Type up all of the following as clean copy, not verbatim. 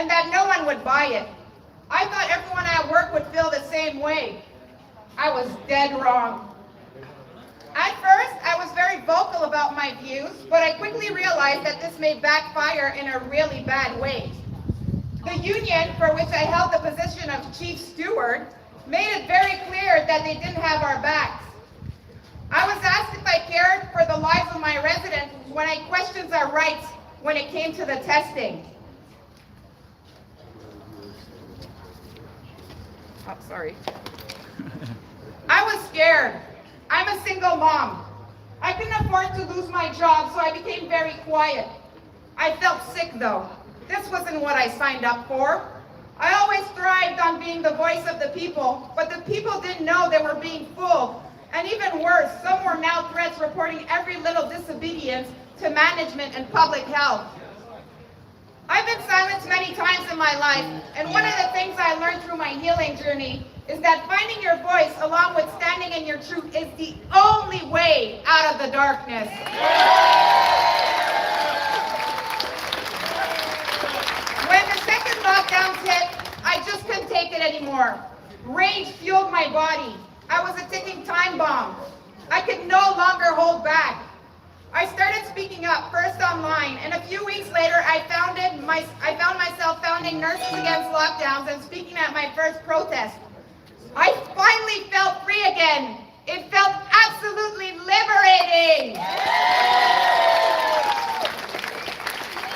and that no one would buy it. I thought everyone at work would feel the same way. I was dead wrong. At first, I was very vocal about my views, but I quickly realized that this may backfire in a really bad way. The union, for which I held the position of chief steward, made it very clear that they didn't have our backs. I was asked if I cared for the lives of my residents when I questioned our rights when it came to the testing. Oh, sorry. I was scared. I'm a single mom. I couldn't afford to lose my job, so I became very quiet. I felt sick though. This wasn't what I signed up for. I always thrived on being the voice of the people, but the people didn't know they were being fooled. And even worse, some were now threats reporting every little disobedience to management and public health. I've been silenced many times in my life, and one of the things I learned through my healing journey is that finding your voice along with standing in your truth is the only way out of the darkness. When the second lockdown hit, I just couldn't take it anymore. Rage fueled my body. I was a ticking time bomb. I could no longer hold back. I started speaking up, first online, and a few weeks later I found myself founding Nurses Against Lockdowns and speaking at my first protest. I finally felt free again. It felt absolutely liberating.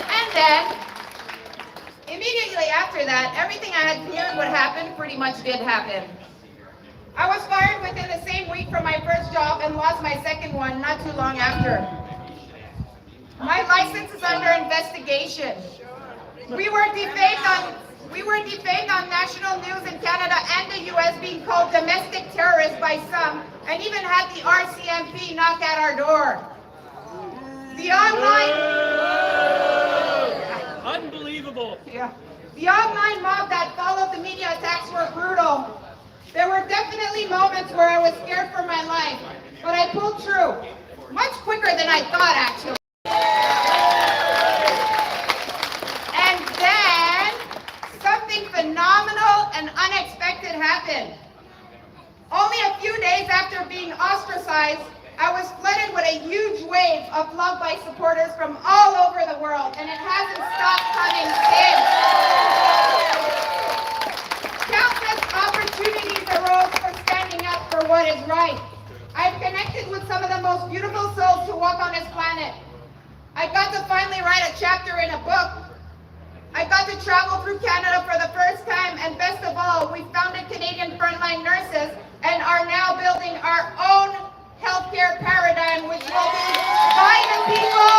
And then, immediately after that, everything I had feared would happen pretty much did happen. I was fired within the same week from my first job and lost my second one not too long after. My license is under investigation. We were defamed on national news in Canada and the US being called domestic terrorists by some, and even had the RCMP knock at our door. The Unbelievable. The online mob that followed the media attacks were brutal. There were definitely moments where I was scared for my life, but I pulled through. Much quicker than I thought, actually. And then, something phenomenal and unexpected happened. Only a few days after being ostracized, I was flooded with a huge wave of love by supporters from all over the world, and it hasn't stopped coming since. Countless opportunities arose for standing up for what is right. I've connected with some of the most beautiful souls to walk on this planet. I got to finally write a chapter in a book. I got to travel through Canada for the first time, and best of all, we founded Canadian Frontline Nurses and are now building our own healthcare paradigm, which will be by the people,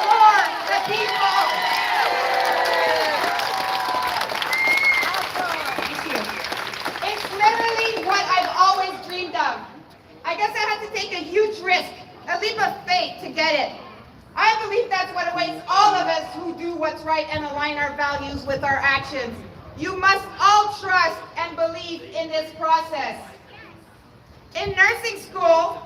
for the people. Thank you. It's literally what I've always dreamed of. I guess I had to take a huge risk, a leap of faith to get it. I believe that's what awaits all of us who do what's right and align our values with our actions. You must all trust and believe in this process. In nursing school,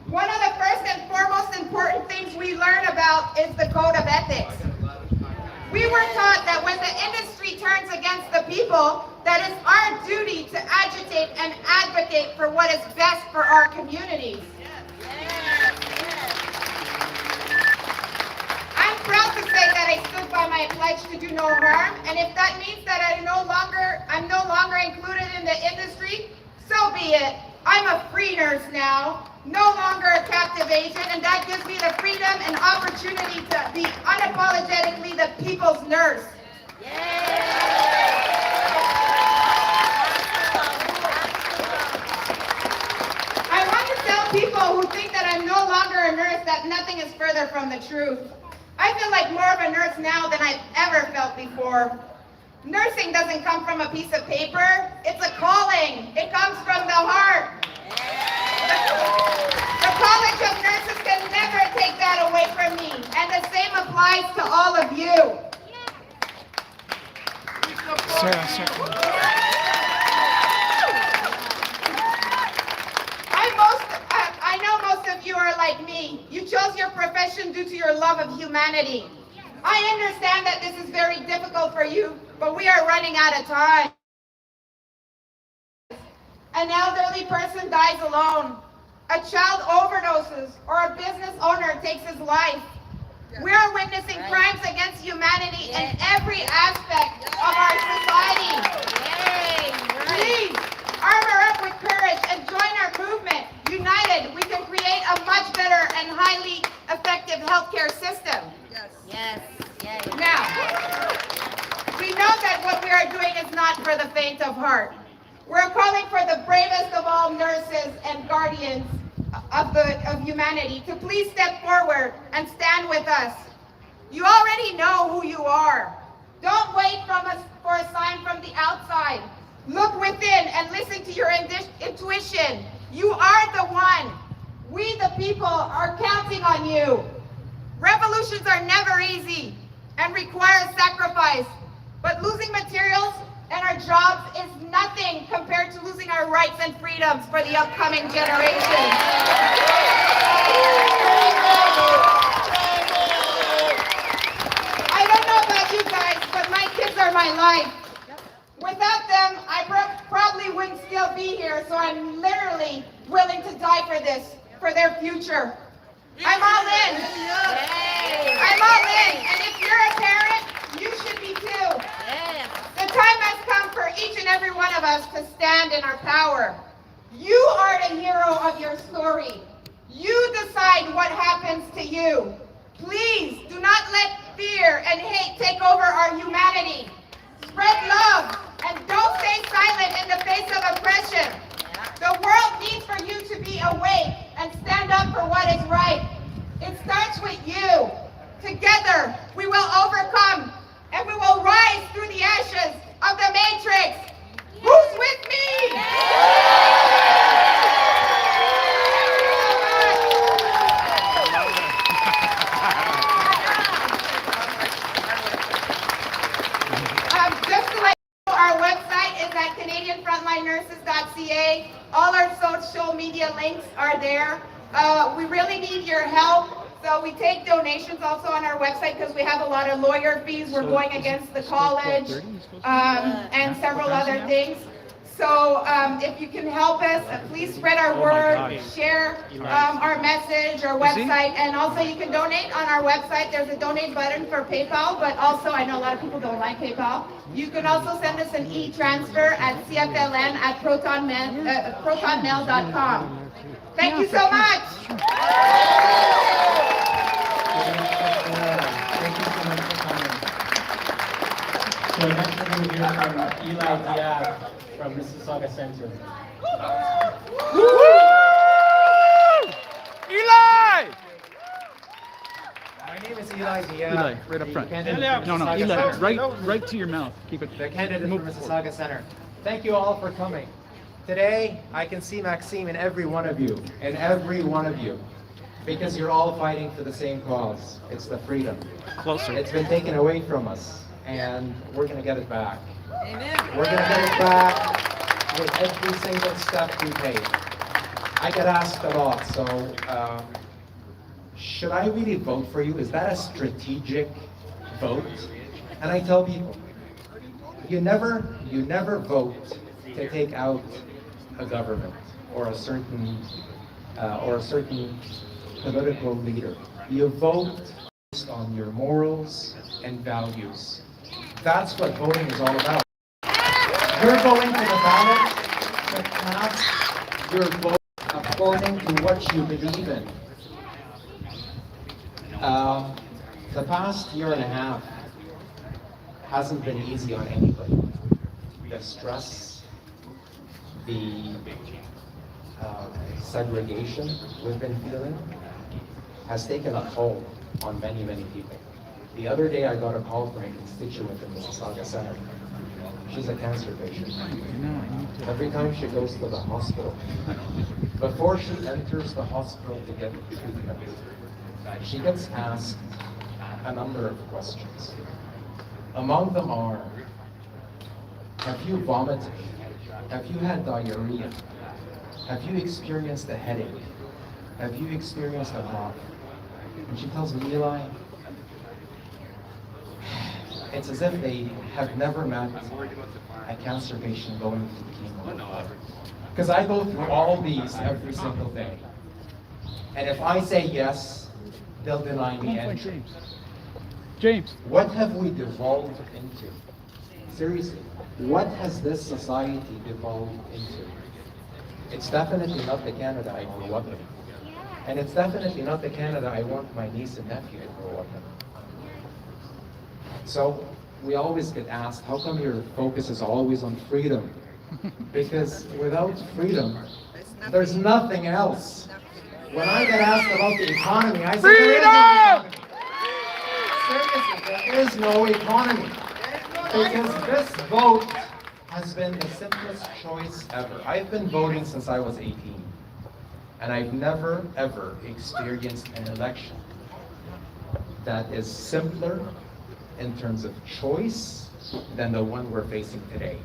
one of the first and foremost important things we learn about is the code of ethics. We were taught that when the industry turns against the people, that it's our duty to agitate and advocate for what is best for our communities. I'm proud to say that I stood by my pledge to do no harm, and if that means that I'm no longer included in the industry, so be it. I'm a free nurse now, no longer a captive agent, and that gives me the freedom and opportunity to be unapologetically the people's nurse. I want to tell people who think that I'm no longer a nurse that nothing is further from the truth. I feel like more of a nurse now than I've ever felt before. Nursing doesn't come from a piece of paper. It's a calling. It comes from the heart. The College of Nurses can never take that away from me, and the same applies to all of you. I know most of you are like me. You chose your profession due to your love of humanity. I understand that this is very difficult for you, but we are running out of time. An elderly person dies alone. A child overdoses, or a business owner takes his life. We are witnessing crimes against humanity in every aspect of our society. Please, armor up with courage and join our movement. United, we can create a much better and highly effective healthcare system. Yes. Now, we know that what we are doing is not for the faint of heart. We're calling for the bravest of all nurses and guardians of humanity to please step forward and stand with us. You already know who you are. Don't wait for a sign from the outside. Look within and listen to your intuition. You are the one. We, the people, are counting on you. Revolutions are never easy and require sacrifice, but losing materials and our jobs is nothing compared to losing our rights and freedoms for the upcoming generation. I don't know about you guys, but my kids are my life. Without them, I probably wouldn't still be here, so I'm literally willing to die for this, for their future. I'm all in. I'm all in, and if you're a parent, you should be too. The time has come for each and every one of us to stand in our power. You are the hero of your story. You decide what happens to you. Please do not let fear and hate take over our humanity. Spread love and don't stay silent in the face of oppression. The world needs for you to be awake and stand up for what is right. It starts with you. Together, we will overcome and we will rise through the ashes of the matrix. Who's with me? Just to let you know, our website is at CanadianFrontlineNurses.ca. All our social media links are there. We really need your help. So we take donations also on our website because we have a lot of lawyer fees. We're going against the college and several other things. So if you can help us, please spread our word, share our message, our website, and also you can donate on our website. There's a donate button for PayPal, but also I know a lot of people don't like PayPal. You can also send us an e-transfer at cfln@protonmail.com. Thank you so much. Thank you so much for coming. So next we're going to hear from Eli Diaz from Mississauga Center. Eli! My name is Eli Diaz. Eli, right up front. No, Eli, right to your mouth. Keep it. The candidate for Mississauga Center. Thank you all for coming. Today, I can see Maxime in every one of you, because you're all fighting for the same cause. It's the freedom. Closer. It's been taken away from us, and we're going to get it back. Amen. We're going to get it back with every single step we take. I get asked a lot, so should I really vote for you? Is that a strategic vote? And I tell people, you never vote to take out a government or a certain political leader. You vote based on your morals and values. That's what voting is all about. You're going to the ballot to cast your vote according to what you believe in. The past year and a half hasn't been easy on anybody. The stress, the segregation we've been feeling has taken a toll on many, many people. The other day I got a call from a constituent in Mississauga Center. She's a cancer patient. Every time she goes to the hospital, before she enters the hospital to get treatment, she gets asked a number of questions. Among them are, have you vomited? Have you had diarrhea? Have you experienced a headache? Have you experienced a cough? And she tells me, Eli, it's as if they have never met a cancer patient going through chemo. Because I go through all these every single day. And if I say yes, they'll deny me entry. James. What have we devolved into? Seriously, what has this society devolved into? It's definitely not the Canada I grew up in. And it's definitely not the Canada I want my niece and nephew to grow up in. So we always get asked, how come your focus is always on freedom? Because without freedom, there's nothing else. When I get asked about the economy, I say Freedom! there is no economy. Because this vote has been the simplest choice ever. I've been voting since I was 18. And I've never, ever experienced an election that is simpler in terms of choice than the one we're facing today.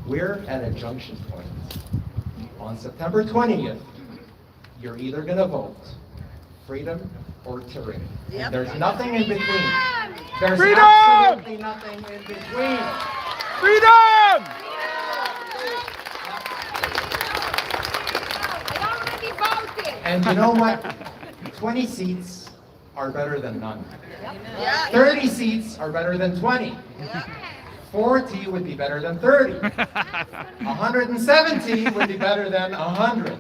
We're at a junction point. On September 20th, you're either going to vote freedom or tyranny. And there's nothing in between. There's Freedom! absolutely nothing in between. Freedom! And you know what? 20 seats are better than none. 30 seats are better than 20. 40 would be better than 30. 170 would be better than 100.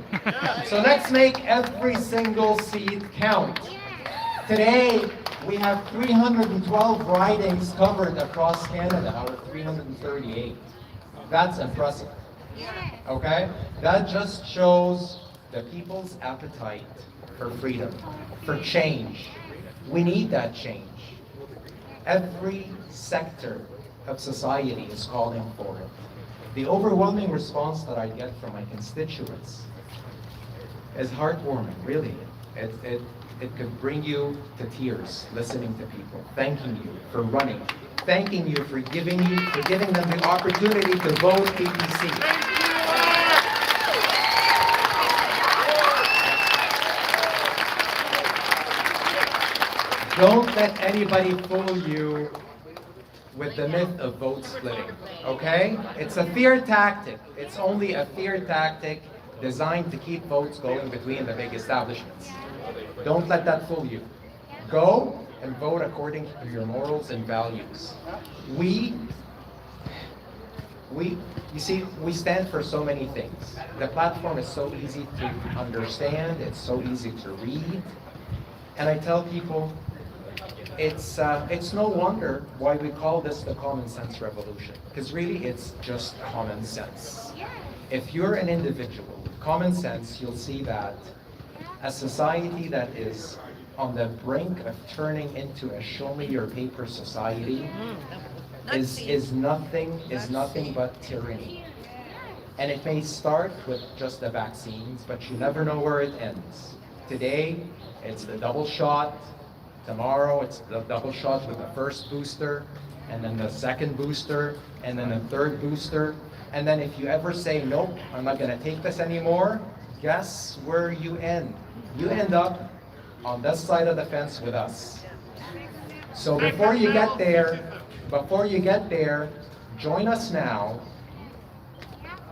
So let's make every single seat count. Today, we have 312 ridings covered across Canada out of 338. That's impressive. Okay? That just shows the people's appetite for freedom, for change. We need that change. Every sector of society is calling for it. The overwhelming response that I get from my constituents is heartwarming, really. It could bring you to tears listening to people, thanking you for running, thanking you for giving them the opportunity to vote PPC. Don't let anybody fool you with the myth of vote splitting, okay? It's a fear tactic. It's only a fear tactic designed to keep votes going between the big establishments. Don't let that fool you. Go and vote according to your morals and values. You see, we stand for so many things. The platform is so easy to understand, it's so easy to read. And I tell people, it's no wonder why we call this the common sense revolution, because really it's just common sense. If you're an individual with common sense, you'll see that a society that is on the brink of turning into a show me your paper society is nothing but tyranny. And it may start with just the vaccines, but you never know where it ends. Today, it's the double shot. Tomorrow, it's the double shot with the first booster, and then the second booster, and then the third booster. And then if you ever say, nope, I'm not going to take this anymore, guess where you end? You end up on this side of the fence with us. So before you get there, join us now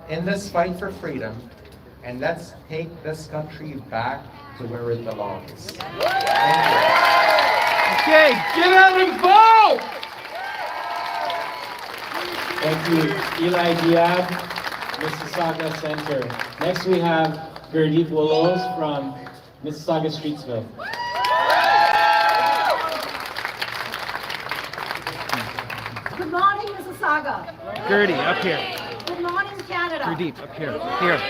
in this fight for freedom, and let's take this country back to where it belongs. Thank you. Okay, get out and vote! Thank you, Eli Diab, Mississauga Center. Next we have Gurdeep Willows from Mississauga Streetsville. Good morning, Mississauga. Gertie, up here. Good morning, Canada. Gurdeep, up here. Here.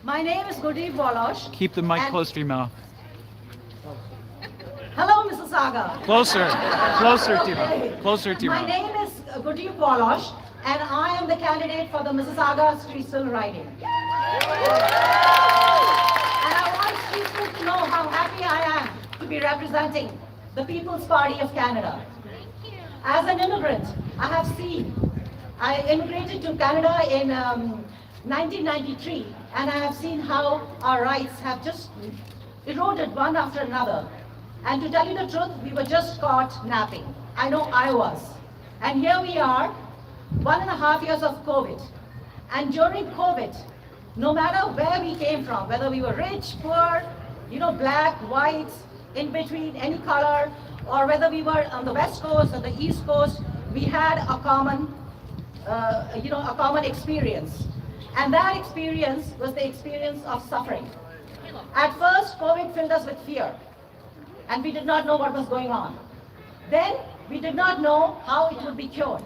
My name is Gurdeep Walosh. Keep the mic and- close to your mouth. Hello, Mississauga. Closer. Closer to your mouth. Closer to your My mouth. name is Gurdeep Walosh, and I am the candidate for the Mississauga Streetsville riding. And I want Streetsville to know how happy I am to be representing the People's Party of Canada. As an immigrant, I immigrated to Canada in 1993, and I have seen how our rights have just eroded one after another. And to tell you the truth, we were just caught napping. I know I was. And here we are, 1.5 years of COVID. And during COVID, no matter where we came from, whether we were rich, poor, black, white, in between, any color, or whether we were on the West Coast or the East Coast, we had a common, a common experience. And that experience was the experience of suffering. At first, COVID filled us with fear, and we did not know what was going on. Then, we did not know how it would be cured.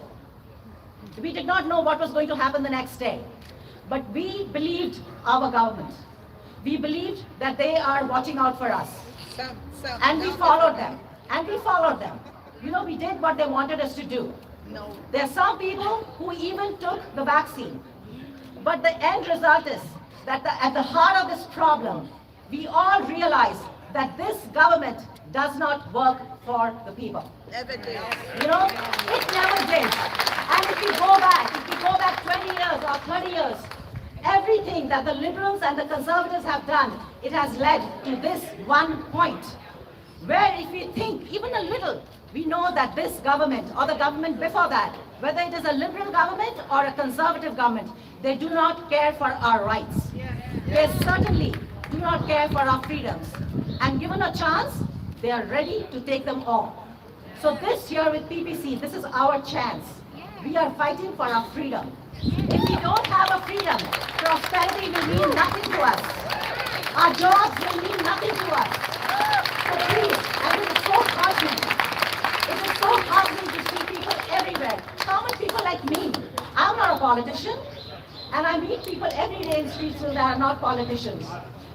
We did not know what was going to happen the next day. But we believed our government. We believed that they are watching out for us. And we followed them. And we followed them. We did what they wanted us to do. There are some people who even took the vaccine. But the end result is that at the heart of this problem, we all realize that this government does not work for the people. Never did. It never did. And if we go back 20 years or 30 years, everything that the liberals and the conservatives have done, it has led to this one point. Where if we think even a little, we know that this government or the government before that, whether it is a liberal government or a conservative government, they do not care for our rights. They certainly do not care for our freedoms. And given a chance, they are ready to take them all. So this year with PPC, this is our chance. We are fighting for our freedom. If we don't have a freedom, prosperity will mean nothing to us. Our jobs will mean nothing to us. So please, and it is so heartening. It is so heartening to see people everywhere. Common people like me. I'm not a politician, and I meet people every day in Streetsville that are not politicians.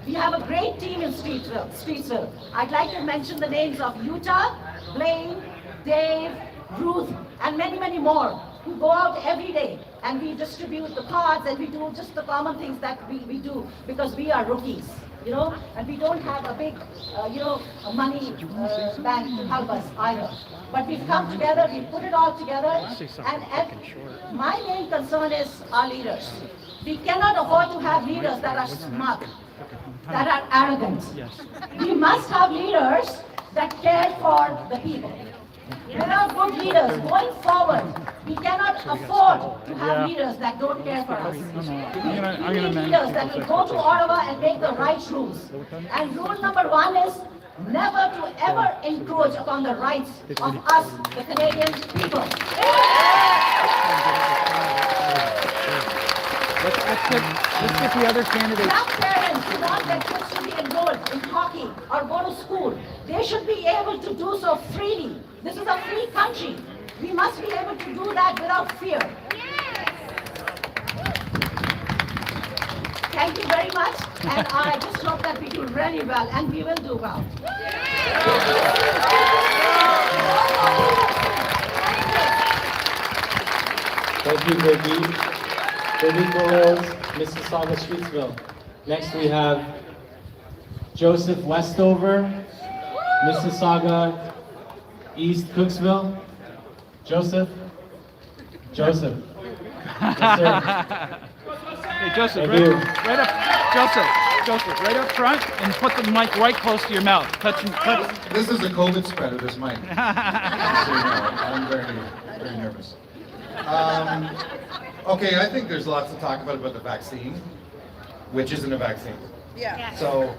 We have a great team in Streetsville. I'd like to mention the names of Utah, Blaine, Dave, Ruth, and many, many more who go out every day and we distribute the cards and we do just the common things that we do because we are rookies, and we don't have a big, a money bank to help us either. But we've come together, we put it all together, and my main concern is our leaders. We cannot afford to have leaders that are smug, that are arrogant. We must have leaders that care for the people. Without good leaders going forward, we cannot afford to have leaders that don't care for us. We need leaders that will go to Ottawa and make the right rules. And rule number 1 is never to ever encroach upon the rights of us, the Canadian people. Let's get the other candidates. Young parents who want their kids to be enrolled in hockey or go to school, they should be able to do so freely. This is a free country. We must be able to do that without fear. Thank you very much, and I just hope that we do really well, and we will do well. Thank you, Gurdeep. Gurdeep Willows, Mississauga, Streetsville. Next we have Joseph Westover, Mississauga, East Cooksville. Joseph? Joseph. Yes, sir. Hey, Joseph, Thank you. right up, Joseph, right up front, and put the mic right close to your mouth. Touch. This is a COVID spreader, this mic. So you know, I'm very nervous. Okay, I think there's lots to talk about the vaccine, which isn't a vaccine. Yeah. So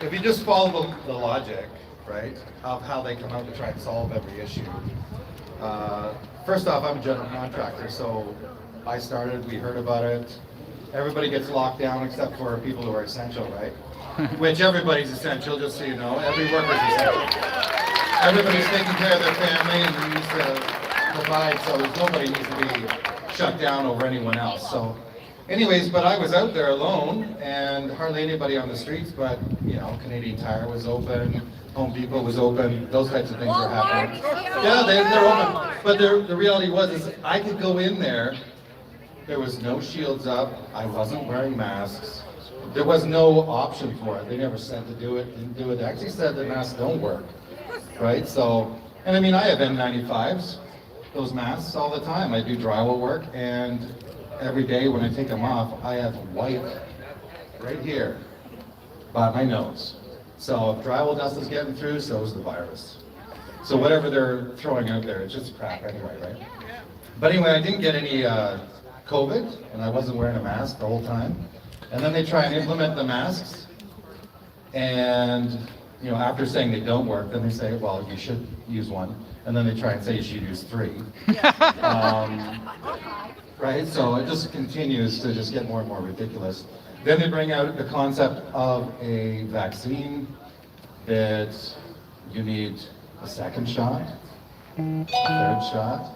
if you just follow the logic, right, of how they come out to try and solve every issue. First off, I'm a general contractor, so I started, we heard about it. Everybody gets locked down except for people who are essential, right? Which everybody's essential, just so you know. Every worker's essential. Everybody's taking care of their family and needs to provide, so nobody needs to be shut down over anyone else. So anyways, but I was out there alone and hardly anybody on the streets, but Canadian Tire was open, Home Depot was open, those types of things were happening. Yeah, they're open. But the reality was I could go in there. There was no shields up. I wasn't wearing masks. There was no option for it. They never said to do it, didn't do it. They actually said that masks don't work, right? So, and I mean, I have N95s, those masks all the time. I do drywall work, and every day when I take them off, I have white right here by my nose. So if drywall dust is getting through, so is the virus. So whatever they're throwing out there, it's just crap anyway, right? But anyway, I didn't get any COVID, and I wasn't wearing a mask the whole time. And then they try and implement the masks, and after saying they don't work, then they say, well, you should use one, and then they try and say you should use 3. Right? So it just continues to just get more and more ridiculous. Then they bring out the concept of a vaccine that you need a second shot, a third shot.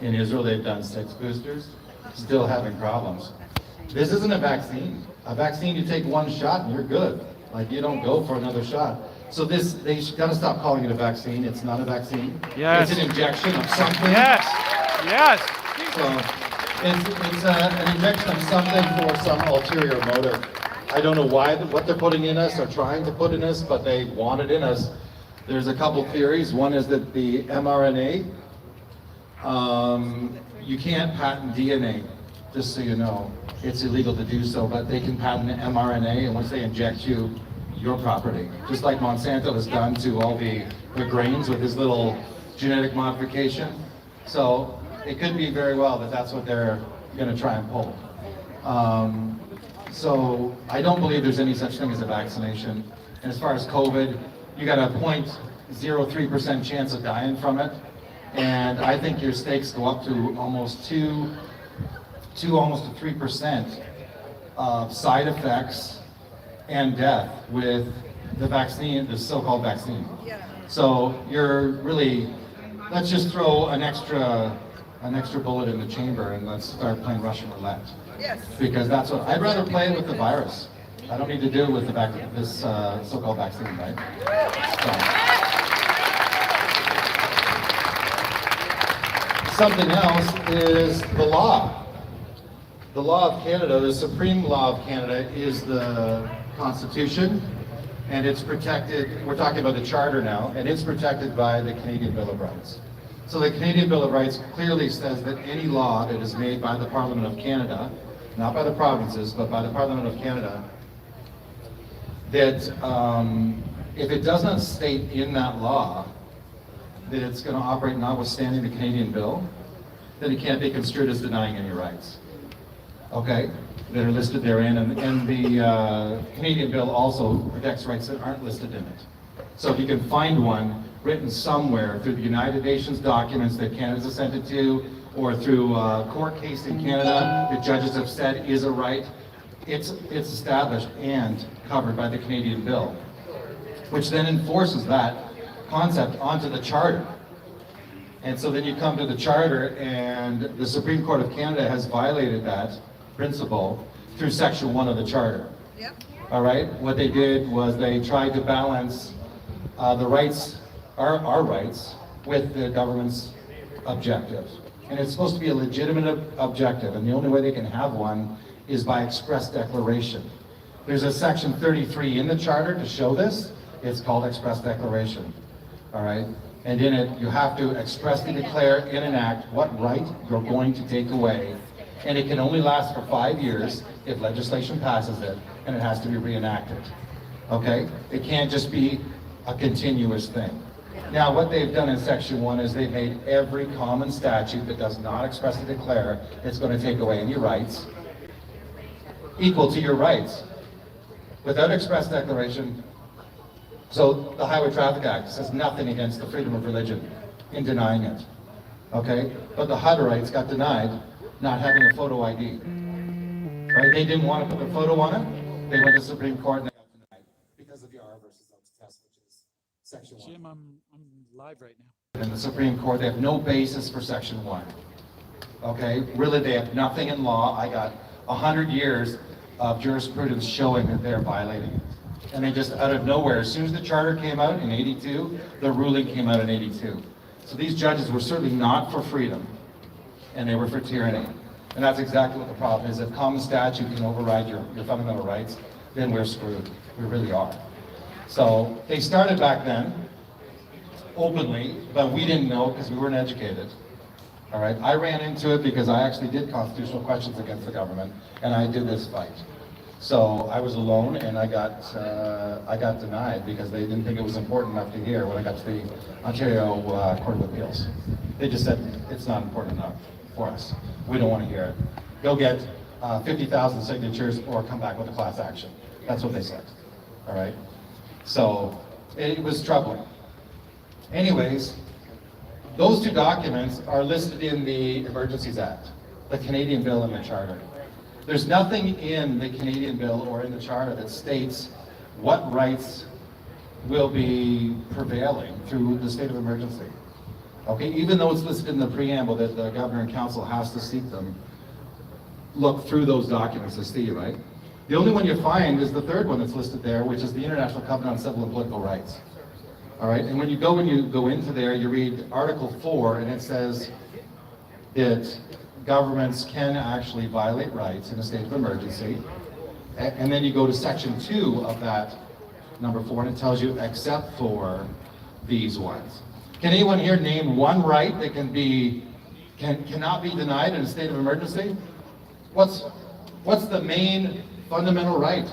In Israel, they've done 6 boosters, still having problems. This isn't a vaccine. A vaccine, you take 1 shot and you're good. Like, you don't go for another shot. So they gotta stop calling it a vaccine. It's not a vaccine. Yes. It's an injection of something. Yes. Yes. So it's an injection of something for some ulterior motive. I don't know what they're putting in us or trying to put in us, but they want it in us. There's a couple theories. One is that the mRNA, you can't patent DNA, just so you know. It's illegal to do so, but they can patent mRNA, and once they inject you, your property. Just like Monsanto has done to all the grains with his little genetic modification. So it could be very well that that's what they're going to try and pull. So I don't believe there's any such thing as a vaccination. And as far as COVID, you got a 0.03% chance of dying from it. And I think your stakes go up to almost 3% of side effects and death with the vaccine, the so-called vaccine. So you're really, let's just throw an extra bullet in the chamber and let's start playing Russian roulette. Yes. Because that's what, I'd rather play with the virus. I don't need to deal with this so-called vaccine, right? So. Something else is the law. The law of Canada, the supreme law of Canada is the Constitution, and it's protected, we're talking about the Charter now, and it's protected by the Canadian Bill of Rights. So the Canadian Bill of Rights clearly says that any law that is made by the Parliament of Canada, not by the provinces, but by the Parliament of Canada, that if it does not state in that law that it's going to operate notwithstanding the Canadian Bill, then it can't be construed as denying any rights. Okay? That are listed therein, and the Canadian Bill also protects rights that aren't listed in it. So if you can find one written somewhere through the United Nations documents that Canada's assented to, or through a court case in Canada that judges have said is a right, it's established and covered by the Canadian Bill, which then enforces that concept onto the Charter. And so then you come to the Charter, and the Supreme Court of Canada has violated that principle through Section 1 of the Charter. Yep. All right? What they did was they tried to balance the rights, our rights, with the government's objectives. And it's supposed to be a legitimate objective, and the only way they can have one is by express declaration. There's a Section 33 in the Charter to show this. It's called express declaration. All right? And in it, you have to expressly declare in an act what right you're going to take away. And it can only last for 5 years if legislation passes it, and it has to be reenacted. Okay? It can't just be a continuous thing. Now, what they've done in Section 1 is they've made every common statute that does not expressly declare it's going to take away any rights equal to your rights. Without express declaration, so the Highway Traffic Act says nothing against the freedom of religion in denying it. Okay? But the HUD rights got denied not having a photo ID. Right? They didn't want to put the photo on it. They went to the Supreme Court and they got denied because of the R versus Oaks test, which is Section 1. Jim, I'm live right now. In the Supreme Court, they have no basis for Section 1. Okay? Really, they have nothing in law. I got 100 years of jurisprudence showing that they're violating it. And they just, out of nowhere, as soon as the Charter came out in '82, the ruling came out in '82. So these judges were certainly not for freedom, and they were for tyranny. And that's exactly what the problem is. If common statute can override your fundamental rights, then we're screwed. We really are. So they started back then, openly, but we didn't know because we weren't educated. All right, I ran into it because I actually did constitutional questions against the government, and I did this fight. So I was alone, and I got denied because they didn't think it was important enough to hear when I got to the Ontario Court of Appeals. They just said, it's not important enough for us. We don't want to hear it. Go get 50,000 signatures or come back with a class action. That's what they said, all right? So it was troubling. Anyways, those two documents are listed in the Emergencies Act, the Canadian Bill and the Charter. There's nothing in the Canadian Bill or in the Charter that states what rights will be prevailing through the state of emergency. Okay, even though it's listed in the preamble that the Governor and Council has to seek them, look through those documents to see, right? The only one you find is the third one that's listed there, which is the International Covenant on Civil and Political Rights. All right, and when you go into there, you read Article 4, and it says that governments can actually violate rights in a state of emergency. And then you go to Section 2 of that, number 4, and it tells you, except for these ones. Can anyone here name one right that cannot be denied in a state of emergency? What's the main fundamental right?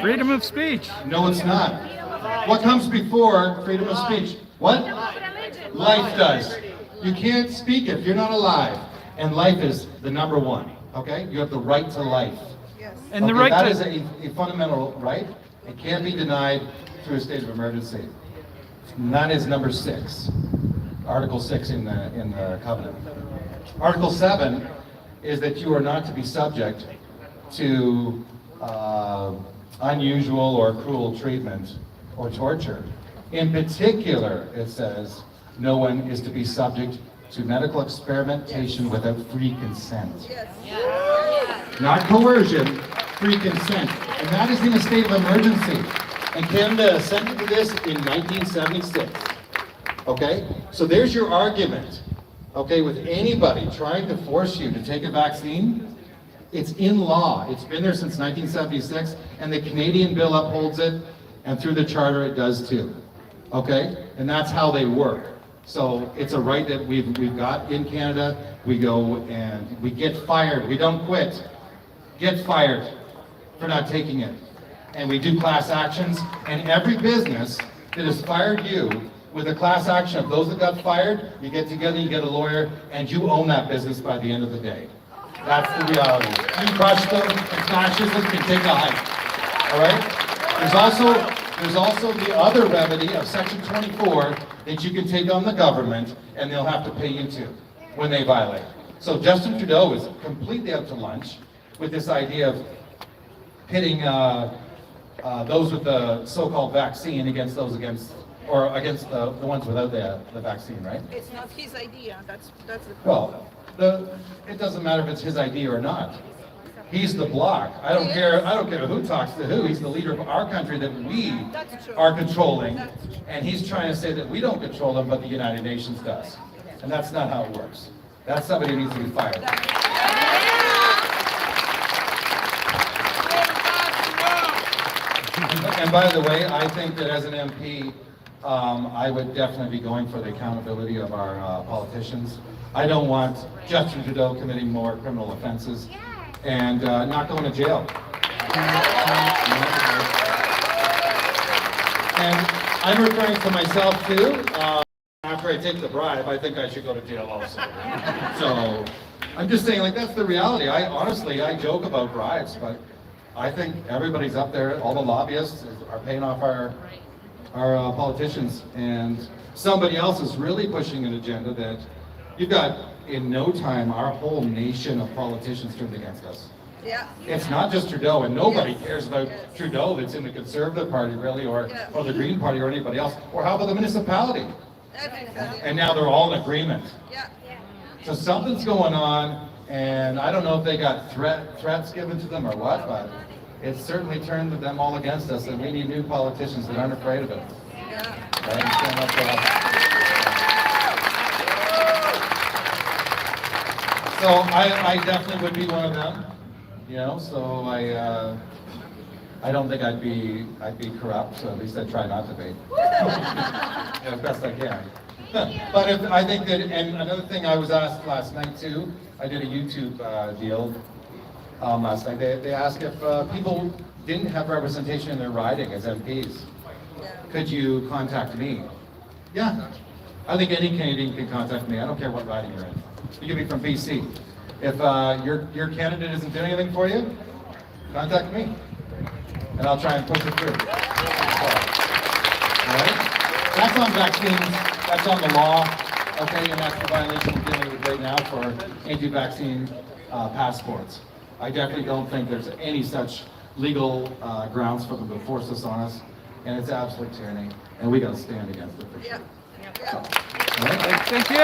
Freedom of speech. No, it's not. What comes before freedom of speech? What? Life does. You can't speak if you're not alive. And life is the number one, okay? You have the right to life. And the Okay, right that to... is a fundamental right. It can't be denied through a state of emergency. And that is number 6, Article 6 in the covenant. Article 7 is that you are not to be subject to unusual or cruel treatment or torture. In particular, it says, no one is to be subject to medical experimentation without free consent. Not coercion, free consent. And that is in a state of emergency. And Canada assented to this in 1976. Okay? So there's your argument. Okay, with anybody trying to force you to take a vaccine, it's in law. It's been there since 1976, and the Canadian Bill upholds it, and through the Charter it does too. Okay? And that's how they work. So it's a right that we've got in Canada. We go and we get fired. We don't quit. Get fired for not taking it. And we do class actions, and every business that has fired you with a class action of those that got fired, you get together, you get a lawyer, and you own that business by the end of the day. That's the reality. You crush them, and fascism can take a hike. All right? There's also the other remedy of Section 24 that you can take on the government, and they'll have to pay you too when they violate. So Justin Trudeau is completely out to lunch with this idea of pitting those with the so-called vaccine against those against the ones without the vaccine, right? It's not his idea. That's the Well, it doesn't matter if it's his idea or not. He's the bloc. I don't care who talks to who. He's the leader of our country that we are controlling. And he's trying to say that we don't control them, but the United Nations does. And that's not how it works. That's somebody who needs to be fired. And by the way, I think that as an MP, I would definitely be going for the accountability of our politicians. I don't want Justin Trudeau committing more criminal offenses and not going to jail. And I'm referring to myself too. After I take the bribe, I think I should go to jail also. So I'm just saying, like, that's the reality. I joke about bribes, but I think everybody's up there. All the lobbyists are paying off our politicians, and somebody else is really pushing an agenda that you've got, in no time, our whole nation of politicians turned against us. Yeah. It's not just Trudeau, and nobody cares about Trudeau that's in the Conservative Party, really, or the Green Party, or anybody else. Or how about the municipality? And now they're all in agreement. Yeah. So something's going on, and I don't know if they got threats given to them or what, but it's certainly turned them all against us, and we need new politicians that aren't afraid of it. Right? Stand up for us. So I definitely would be one of them, you know. So I don't think I'd be corrupt. So at least I try not to be, as best I can. But I think that, and another thing I was asked last night too. I did a YouTube deal, last night. They asked if people didn't have representation in their riding as MPs. Could you contact me? Yeah. I think any Canadian can contact me. I don't care what riding you're in. You can be from BC. If your candidate isn't doing anything for you, contact me, and I'll try and push it through. All right? That's on vaccines. That's on the law. Okay, and that's the violation we're dealing with right now for anti-vaccine passports. I definitely don't think there's any such legal grounds for them to force this on us, and it's absolute tyranny, and we got to stand against it for sure. So, all right? Thank you.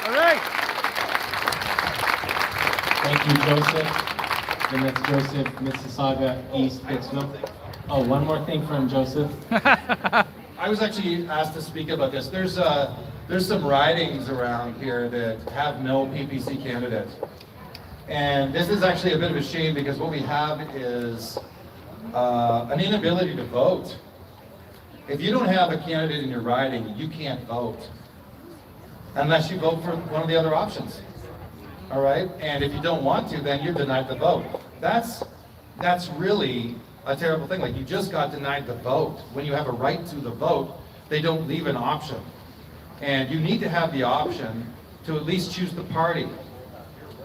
All right. Thank you, Joseph. And that's Joseph, Mississauga, East Pittsville. Oh, one more thing from Joseph. I was actually asked to speak about this. There's some ridings around here that have no PPC candidate. And this is actually a bit of a shame because what we have is an inability to vote. If you don't have a candidate in your riding, you can't vote unless you vote for one of the other options. All right? And if you don't want to, then you're denied the vote. That's really a terrible thing. Like, you just got denied the vote. When you have a right to the vote, they don't leave an option. And you need to have the option to at least choose the party.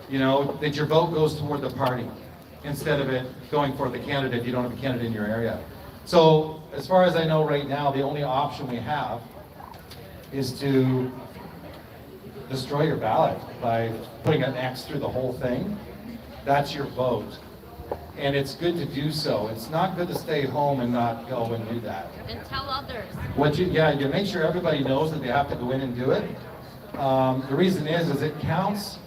You know, that your vote goes toward the party instead of it going for the candidate if you don't have a candidate in your area. So, as far as I know right now, the only option we have is to destroy your ballot by putting an X through the whole thing. That's your vote. And it's good to do so. It's not good to stay home and not go and do that. And tell others. You make sure everybody knows that they have to go in and do it. The reason is it counts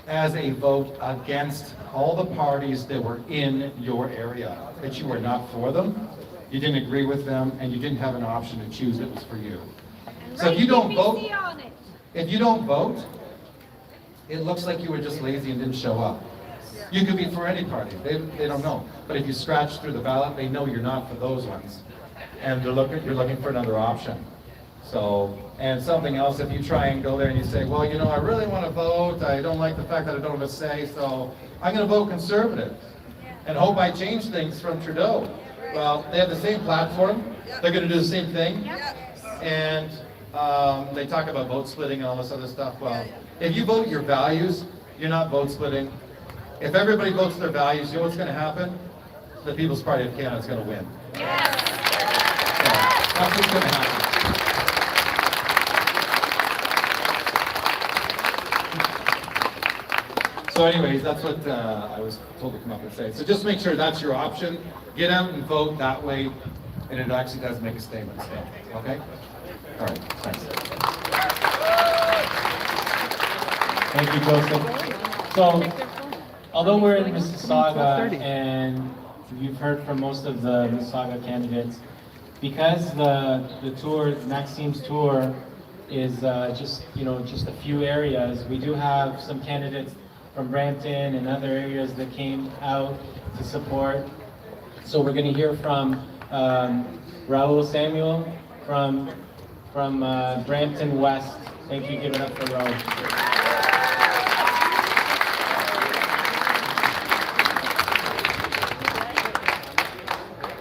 as a vote against all the parties that were in your area, that you were not for them, you didn't agree with them, and you didn't have an option to choose that was for you. So if you don't vote, it looks like you were just lazy and didn't show up. You could be for any party, they don't know. But if you scratch through the ballot, they know you're not for those ones. And you're looking for another option. So, and something else, if you try and go there and you say, well, you know, I really want to vote, I don't like the fact that I don't have a say, so I'm going to vote Conservative and hope I change things from Trudeau. Well, they have the same platform, they're going to do the same thing, and they talk about vote splitting and all this other stuff. Well, if you vote your values, you're not vote splitting. If everybody votes their values, you know what's going to happen? The People's Party of Canada is going to win. Yes. So, that's what's going to happen. So anyways, that's what I was told to come up and say. So just make sure that's your option. Get out and vote that way, and it actually does make a statement. So, okay? All right, thanks. Thank you, Joseph. So, although we're in Mississauga and you've heard from most of the Mississauga candidates, because the tour, Maxime's tour, is just a few areas, we do have some candidates from Brampton and other areas that came out to support. So we're going to hear from Raul Samuel from Brampton West. Thank you. Give it up for Raul.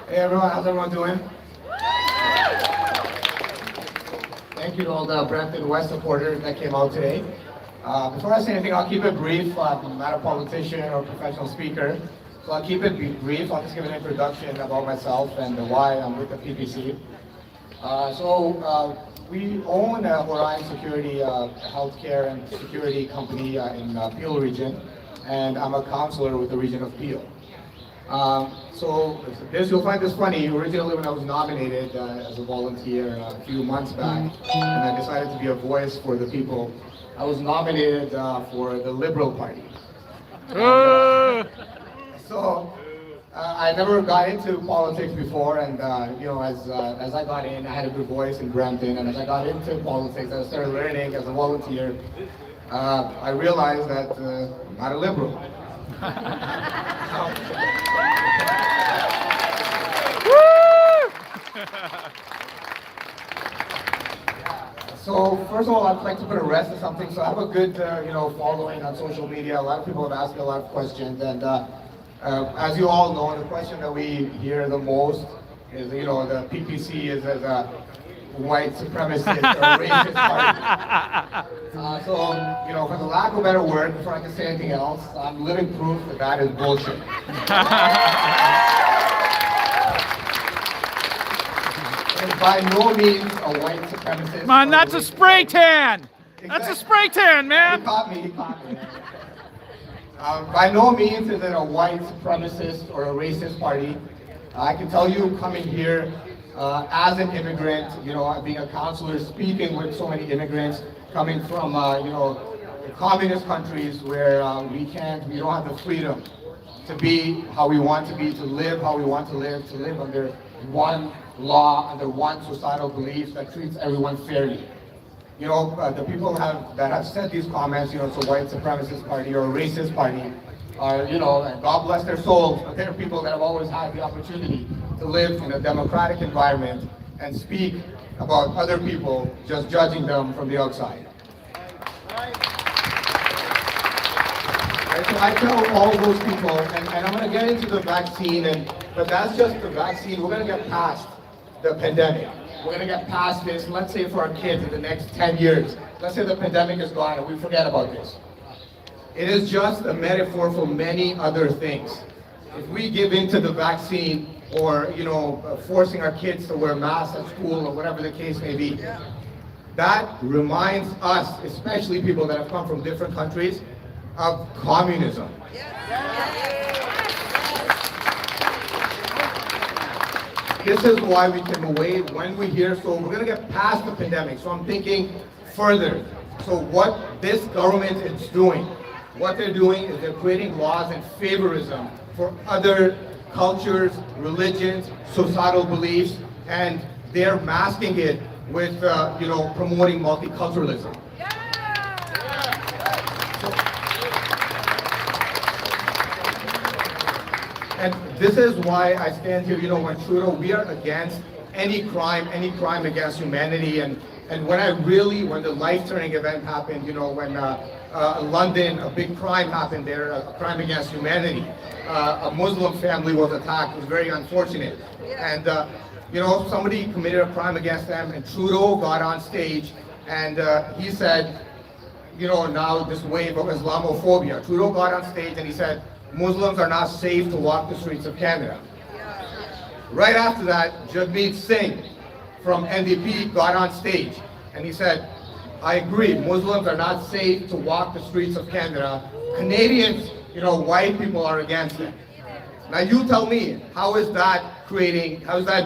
Hey everyone, how's everyone doing? Thank you to all the Brampton West supporters that came out today. Before I say anything, I'll keep it brief. I'm not a politician or professional speaker, so I'll keep it brief. I'll just give an introduction about myself and why I'm with the PPC. We own Orion Security, a healthcare and security company in Peel region, and I'm a counselor with the region of Peel. You'll find this funny. Originally, when I was nominated as a volunteer a few months back, and I decided to be a voice for the people, I was nominated for the Liberal Party. I never got into politics before, and as I got in, I had a good voice in Brampton, and as I got into politics, I started learning as a volunteer. I realized that I'm not a liberal. So first of all, I'd like to put a rest to something. So I have a good, following on social media. A lot of people have asked me a lot of questions, and as you all know, the question that we hear the most is, the PPC is as a white supremacist or racist party. For the lack of a better word, before I can say anything else, I'm living proof that that is bullshit. And by no means a white supremacist. Man, that's or a spray tan. That's a Exactly. spray tan, He man. caught me. By no means is it a white supremacist or a racist party. I can tell you, coming here as an immigrant, being a counselor, speaking with so many immigrants, coming from, communist countries where we don't have the freedom to be how we want to be, to live how we want to live under one law, under one societal belief that treats everyone fairly. The people that have said these comments, it's a white supremacist party or a racist party, are, and God bless their souls, but they're people that have always had the opportunity to live in a democratic environment and speak about other people, just judging them from the outside. Right, so I tell all those people, and I'm going to get into the vaccine, but that's just the vaccine. We're going to get past the pandemic. We're going to get past this, let's say for our kids in the next 10 years. Let's say the pandemic is gone and we forget about this. It is just a metaphor for many other things. If we give in to the vaccine or, forcing our kids to wear masks at school or whatever the case may be, that reminds us, especially people that have come from different countries, of communism. This is why we can wait when we hear, so we're going to get past the pandemic. So I'm thinking further. So what this government is doing, what they're doing is they're creating laws and favorism for other cultures, religions, societal beliefs, and they're masking it with, promoting multiculturalism. And this is why I stand here, when Trudeau, we are against any crime against humanity. And when the life-turning event happened, when London, a big crime happened there, a crime against humanity. A Muslim family was attacked. It was very unfortunate. And, somebody committed a crime against them, and Trudeau got on stage and he said, now this wave of Islamophobia. Trudeau got on stage and he said, Muslims are not safe to walk the streets of Canada. Right after that, Jagmeet Singh from NDP got on stage and he said, I agree, Muslims are not safe to walk the streets of Canada. Canadians, white people are against it. Now you tell me, how is that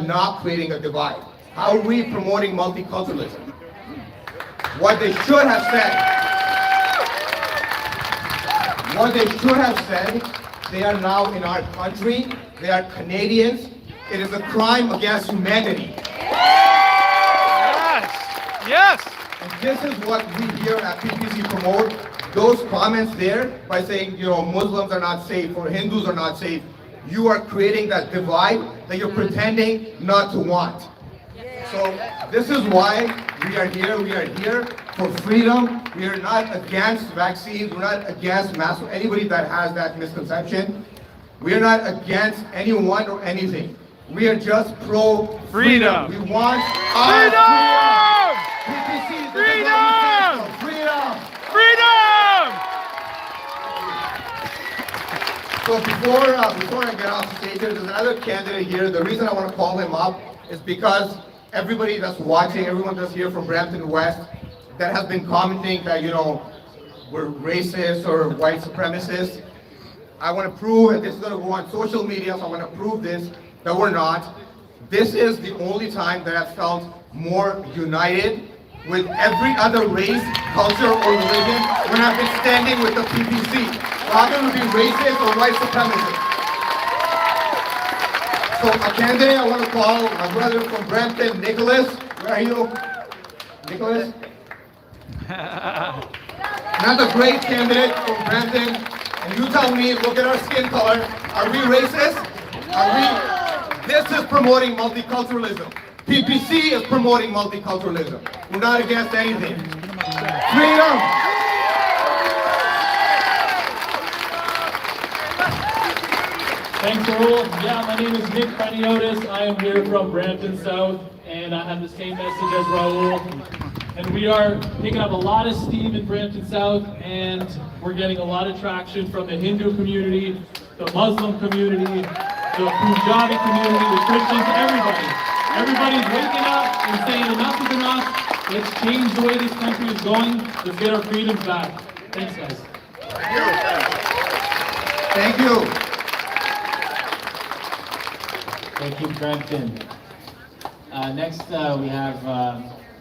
not creating a divide? How are we promoting multiculturalism? What they should have said, they are now in our country, they are Canadians, it is a crime against humanity. Yes. And this is what we here at PPC promote, those comments there by saying, Muslims are not safe or Hindus are not safe. You are creating that divide that you're pretending not to want. So this is why we are here. We are here for freedom. We are not against vaccines. We're not against masks. Anybody that has that misconception, we are not against anyone or anything. We are just pro-freedom. We want our freedom. PPC, freedom. So before I get off stage, there's another candidate here. The reason I want to call him up is because everybody that's watching, everyone that's here from Brampton West, that has been commenting that, we're racist or white supremacists. I want to prove, and this is going to go on social media, so I want to prove this, that we're not. This is the only time that I've felt more united with every other race, culture, or religion when I've been standing with the PPC. Rather than be racist or white supremacist. So a candidate I want to call, my brother from Brampton, Nicholas. Where are you? Nicholas? Another great candidate from Brampton. And you tell me, look at our skin color. Are we racist? Are we? This is promoting multiculturalism. PPC is promoting multiculturalism. We're not against anything. Freedom! Thanks, Raul. Yeah, my name is Nick Paniotis. I am here from Brampton South, and I have the same message as Raul. And we are picking up a lot of steam in Brampton South, and we're getting a lot of traction from the Hindu community, the Muslim community, the Punjabi community, the Christians, everybody. Everybody's waking up and saying enough is enough. Let's change the way this country is going. Let's get our freedoms back. Thanks, guys. Thank you. Thank you, Brampton. Next, we have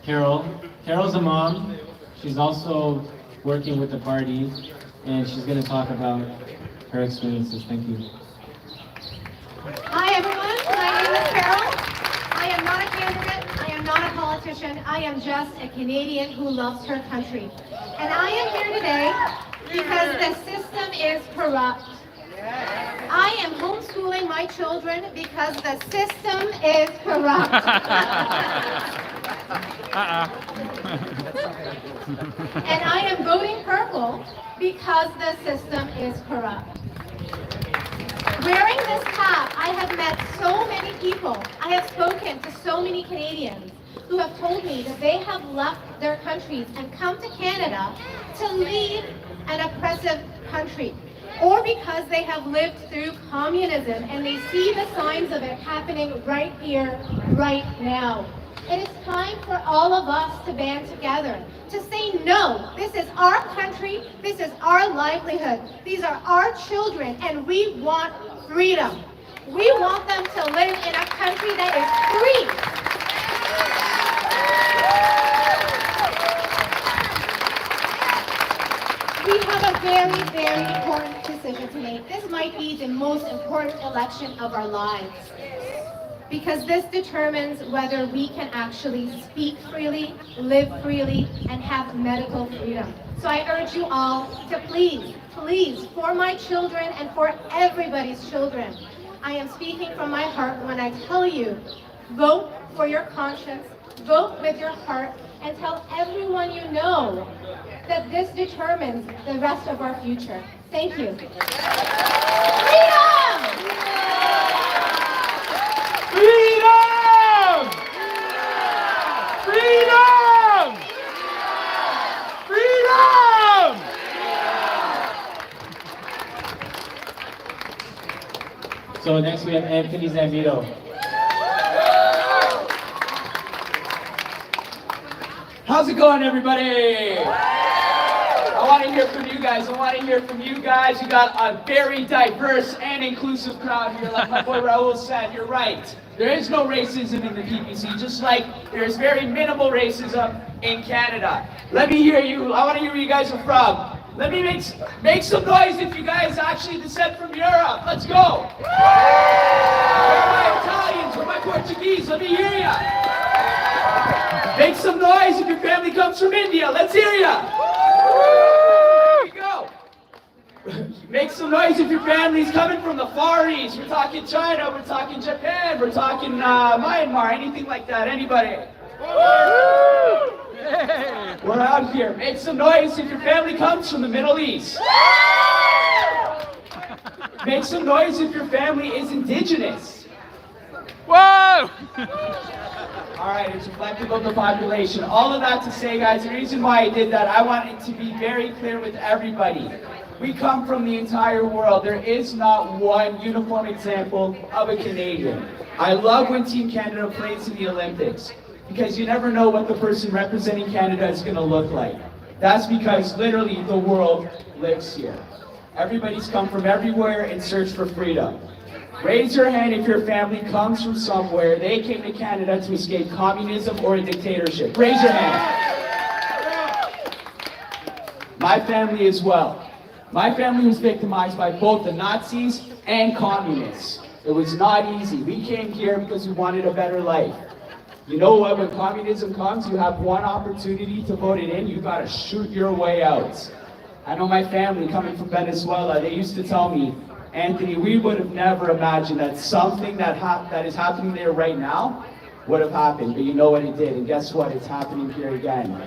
Carol. Carol's a mom. She's also working with the party, and she's going to talk about her experiences. Thank you. Hi everyone, my name is Carol. I am not a candidate, I am not a politician, I am just a Canadian who loves her country. And I am here today because the system is corrupt. I am homeschooling my children because the system is corrupt. And I am voting purple because the system is corrupt. Wearing this hat, I have met so many people. I have spoken to so many Canadians who have told me that they have left their countries and come to Canada to lead an oppressive country, or because they have lived through communism and they see the signs of it happening right here, right now. It is time for all of us to band together, to say no, this is our country, this is our livelihood, these are our children, and we want freedom. We want them to live in a country that is free. We have a very, very important decision to make. This might be the most important election of our lives, because this determines whether we can actually speak freely, live freely, and have medical freedom. So I urge you all to please, for my children and for everybody's children, I am speaking from my heart when I tell you, vote for your conscience, vote with your heart, and tell everyone you know that this determines the rest of our future. Thank you. Freedom! Freedom! Freedom! Freedom! So next we have Anthony Zambito. How's it going, everybody? I want to hear from you guys. You got a very diverse and inclusive crowd here. Like my boy Raul said, you're right. There is no racism in the PPC, just like there's very minimal racism in Canada. Let me hear you. I want to hear where you guys are from. Let me make some noise if you guys actually descend from Europe. Let's go. Where are my Italians? Where are my Portuguese? Let me hear ya. Make some noise if your family comes from India. Let's hear ya. Here we go. Make some noise if your family's coming from the Far East. We're talking China, we're talking Japan, we're talking Myanmar, anything like that. Anybody? We're out here. Make some noise if your family comes from the Middle East. Make some noise if your family is indigenous. Whoa! All right, it's reflective of the population. All of that to say, guys, the reason why I did that, I wanted to be very clear with everybody. We come from the entire world. There is not one uniform example of a Canadian. I love when Team Canada plays in the Olympics, because you never know what the person representing Canada is going to look like. That's because literally the world lives here. Everybody's come from everywhere in search for freedom. Raise your hand if your family comes from somewhere. They came to Canada to escape communism or a dictatorship. Raise your hand. My family as well. My family was victimized by both the Nazis and communists. It was not easy. We came here because we wanted a better life. You know what? When communism comes, you have one opportunity to vote it in. You gotta shoot your way out. I know my family coming from Venezuela, they used to tell me, Anthony, we would have never imagined that something that is happening there right now would have happened, but you know what it did, and guess what? It's happening here again.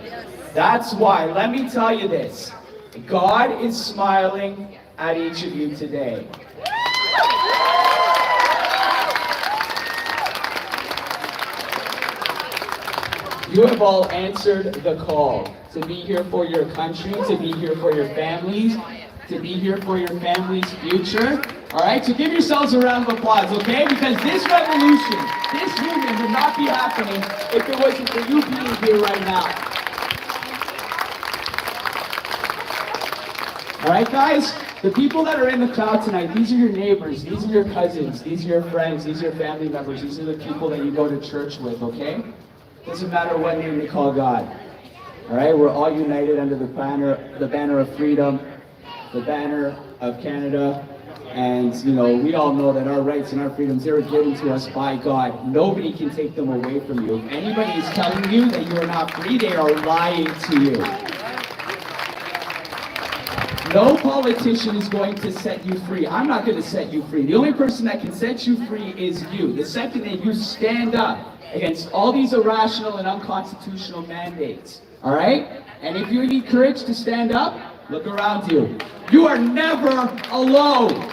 That's why, let me tell you this, God is smiling at each of you today. You have all answered the call to be here for your country, to be here for your families, to be here for your family's future. All right, so give yourselves a round of applause, okay? Because this revolution, this movement would not be happening if it wasn't for you being here right now. All right, guys? The people that are in the crowd tonight, these are your neighbors, these are your cousins, these are your friends, these are your family members, these are the people that you go to church with, okay? Doesn't matter what name you call God. All right, we're all united under the banner of freedom, the banner of Canada, and you know, we all know that our rights and our freedoms, they were given to us by God. Nobody can take them away from you. If anybody is telling you that you are not free, they are lying to you. No politician is going to set you free. I'm not going to set you free. The only person that can set you free is you. The second that you stand up against all these irrational and unconstitutional mandates, all right? And if you need courage to stand up, look around you. You are never alone.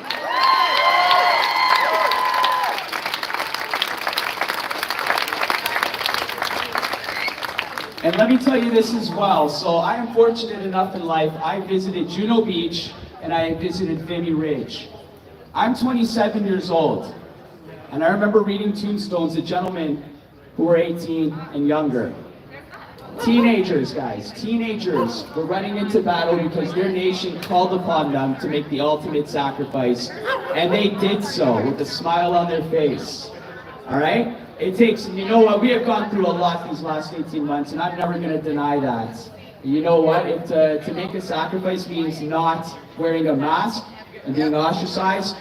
And let me tell you this as well. So I am fortunate enough in life, I visited Juno Beach and I visited Vimy Ridge. I'm 27 years old. And I remember reading tombstones of gentlemen who were 18 and younger. Teenagers, guys, teenagers were running into battle because their nation called upon them to make the ultimate sacrifice. And they did so with a smile on their face. All right? It takes, you know what, we have gone through a lot these last 18 months, and I'm never going to deny that. You know what, to make a sacrifice means not wearing a mask and being ostracized.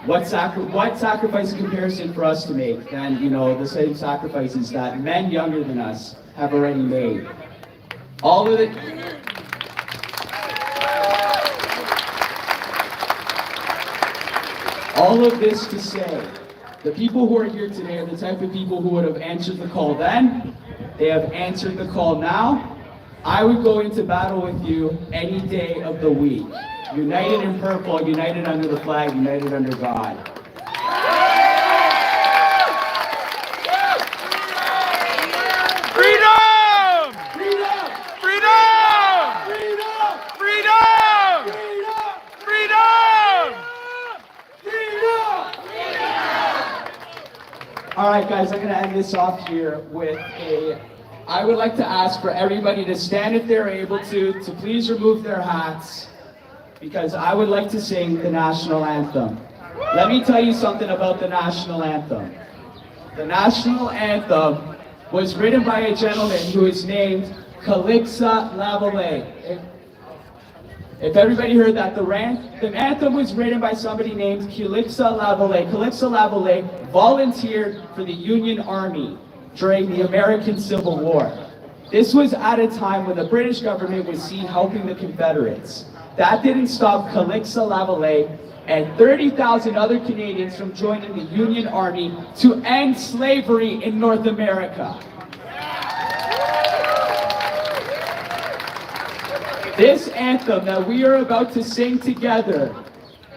What sacrifice in comparison for us to make than, you know, the same sacrifices that men younger than us have already made. All of this to say, the people who are here today are the type of people who would have answered the call then. They have answered the call now. I would go into battle with you any day of the week. United in purple, united under the flag, united under God. Freedom! Freedom! Freedom! Freedom! Freedom! Freedom! Freedom! All right, guys, I'm going to end this off here with I would like to ask for everybody to stand if they're able to please remove their hats, because I would like to sing the national anthem. Let me tell you something about the national anthem. The national anthem was written by a gentleman who is named Calixa Lavallee. If everybody heard that, the anthem was written by somebody named Calixa Lavallee. Calixa Lavallee volunteered for the Union Army during the American Civil War. This was at a time when the British government was seen helping the Confederates. That didn't stop Calixa Lavallee and 30,000 other Canadians from joining the Union Army to end slavery in North America. This anthem that we are about to sing together,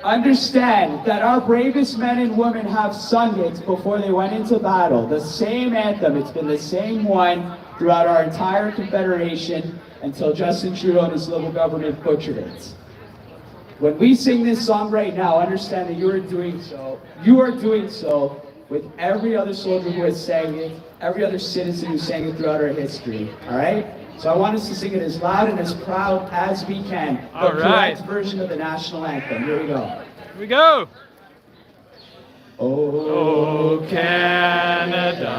understand that our bravest men and women have sung it before they went into battle. The same anthem, it's been the same one throughout our entire Confederation until Justin Trudeau and his little government butchered it. When we sing this song right now, understand that you are doing so with every other soldier who has sang it, every other citizen who sang it throughout our history, all right? So I want us to sing it as loud and as proud as we can. All the right. correct version of the national anthem. Here we go. Here we go. Oh, Canada,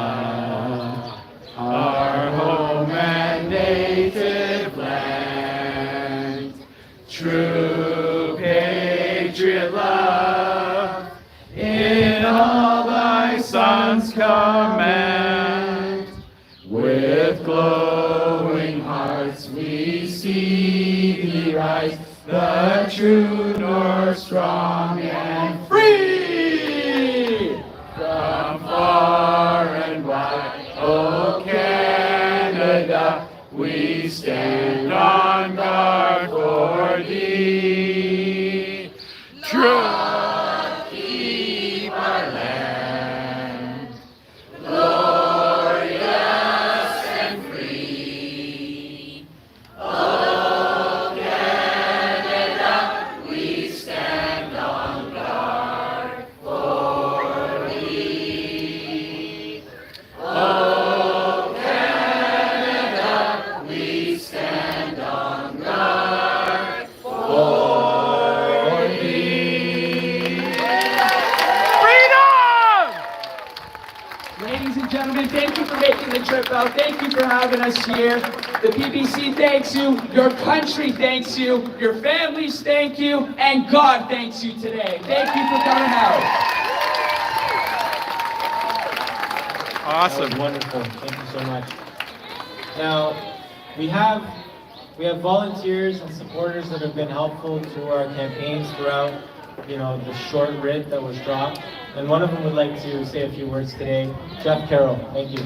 our home and native land, true patriot love, in all thy sons command. With glowing hearts we see thee rise, the true north, strong and free. From far and wide, gentlemen, thank you for making the trip out. Thank you for having us here. The BBC thanks you. Your country thanks you. Your families thank you. And God thanks you today. Thank you for coming out. Awesome. That was wonderful. Thank you so much. Now, we have volunteers and supporters that have been helpful to our campaigns throughout, the short writ that was dropped. And one of them would like to say a few words today. Jeff Carroll, thank you.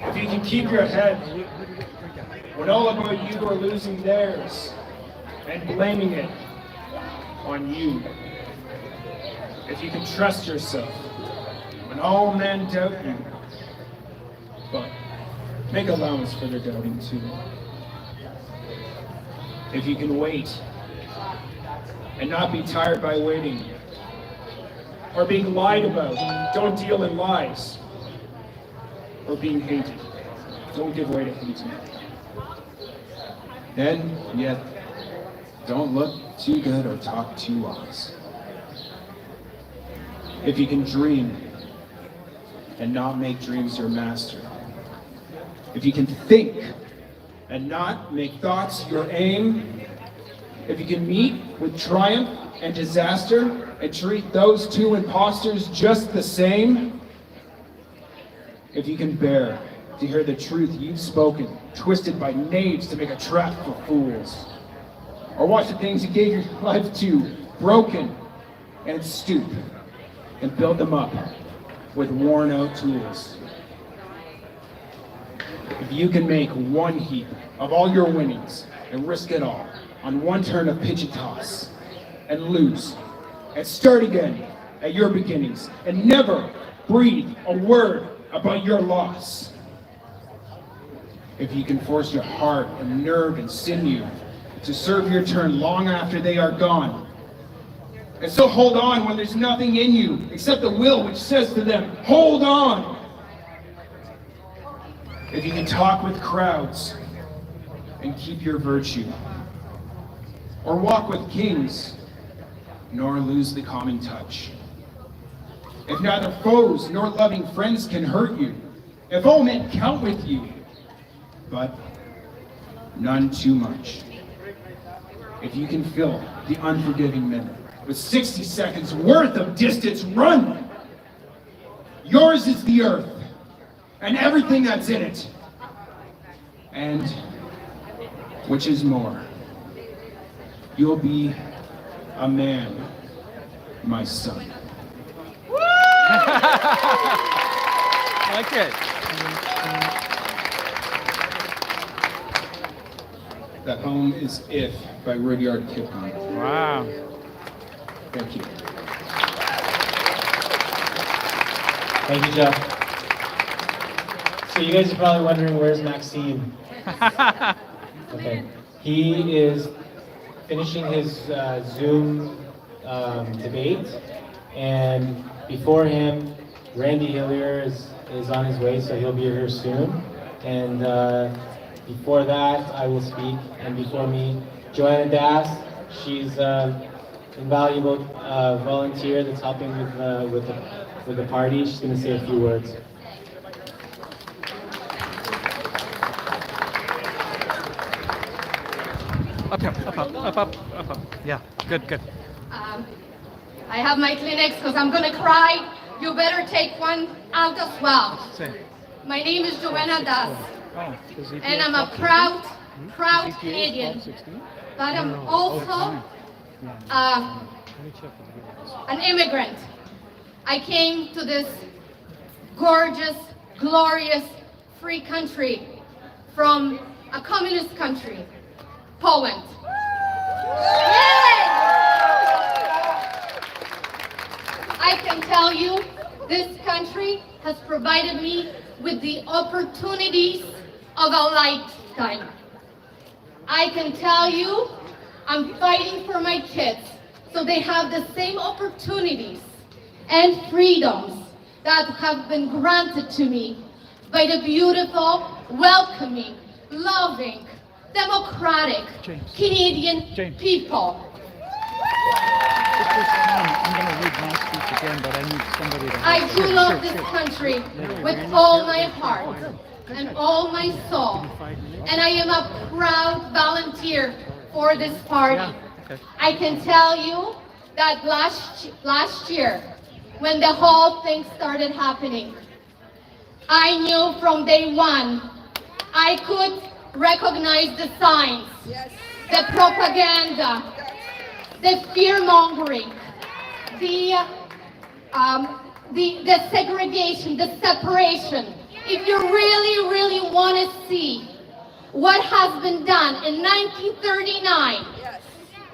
If you can keep your head when all about you are losing theirs and blaming it on you. If you can trust yourself when all men doubt you, but make allowance for their doubting too. If you can wait and not be tired by waiting or being lied about, don't deal in lies. Or being hated, don't give way to hating. Then, yet, don't look too good or talk too wise. If you can dream and not make dreams your master. If you can think and not make thoughts your aim. If you can meet with triumph and disaster and treat those two imposters just the same. If you can bear to hear the truth you've spoken, twisted by knaves to make a trap for fools. Or watch the things you gave your life to, broken and stoop, and build them up with worn out tools. If you can make one heap of all your winnings and risk it all on one turn of pitch and toss, and lose, and start again at your beginnings, and never breathe a word about your loss. If you can force your heart and nerve and sinew to serve your turn long after they are gone, and so hold on when there's nothing in you except the will which says to them, hold on. If you can talk with crowds and keep your virtue, or walk with kings nor lose the common touch. If neither foes nor loving friends can hurt you, if all men count with you, but none too much. If you can fill the unforgiving minute with 60 seconds worth of distance run, yours is the earth and everything that's in it. And, which is more, you'll be a man, my son. I like it. That poem is If by Rudyard Kipling. Wow. Thank you. Thank you, Jeff. So you guys are probably wondering, where's Maxime? Okay. He is finishing his Zoom debate, and before him, Randy Hillier is on his way, so he'll be here soon. And before that, I will speak. And before me, Joanna Das. She's an invaluable volunteer that's helping with the party. She's going to say a few words. Up, up. Yeah, good. I have my clinics because I'm gonna cry. You better take one out as well. My name is Joanna Das, and I'm a proud Canadian, but I'm also an immigrant. I came to this gorgeous, glorious, free country from a communist country, Poland. I can tell you, this country has provided me with the opportunities of a lifetime. I can tell you, I'm fighting for my kids so they have the same opportunities and freedoms that have been granted to me by the beautiful, welcoming, loving, democratic James. Canadian James. people. If there's time, I'm going to read my speech again, but I need somebody to... I do Sure, love sure, this sure. country Later, with Randy, all here, my Randy, heart Good and job. all my soul. 5 minutes. And I am a proud volunteer for this party. Yeah, okay. I can tell you that last year, when the whole thing started happening, I knew from day one I could recognize the signs, the propaganda, the fear-mongering, the segregation, the separation. If you really, really want to see what has been done in 1939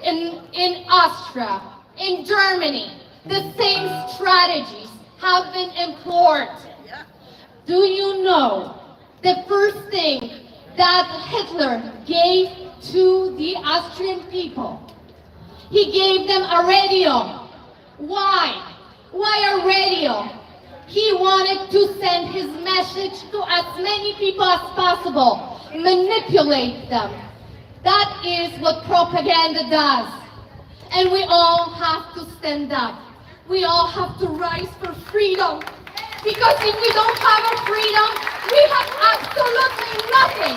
in Austria, in Germany, the same strategies have been employed. Do you know the first thing that Hitler gave to the Austrian people? He gave them a radio. Why? Why a radio? He wanted to send his message to as many people as possible, manipulate them. That is what propaganda does. And we all have to stand up. We all have to rise for freedom. Because if we don't have our freedom, we have absolutely nothing.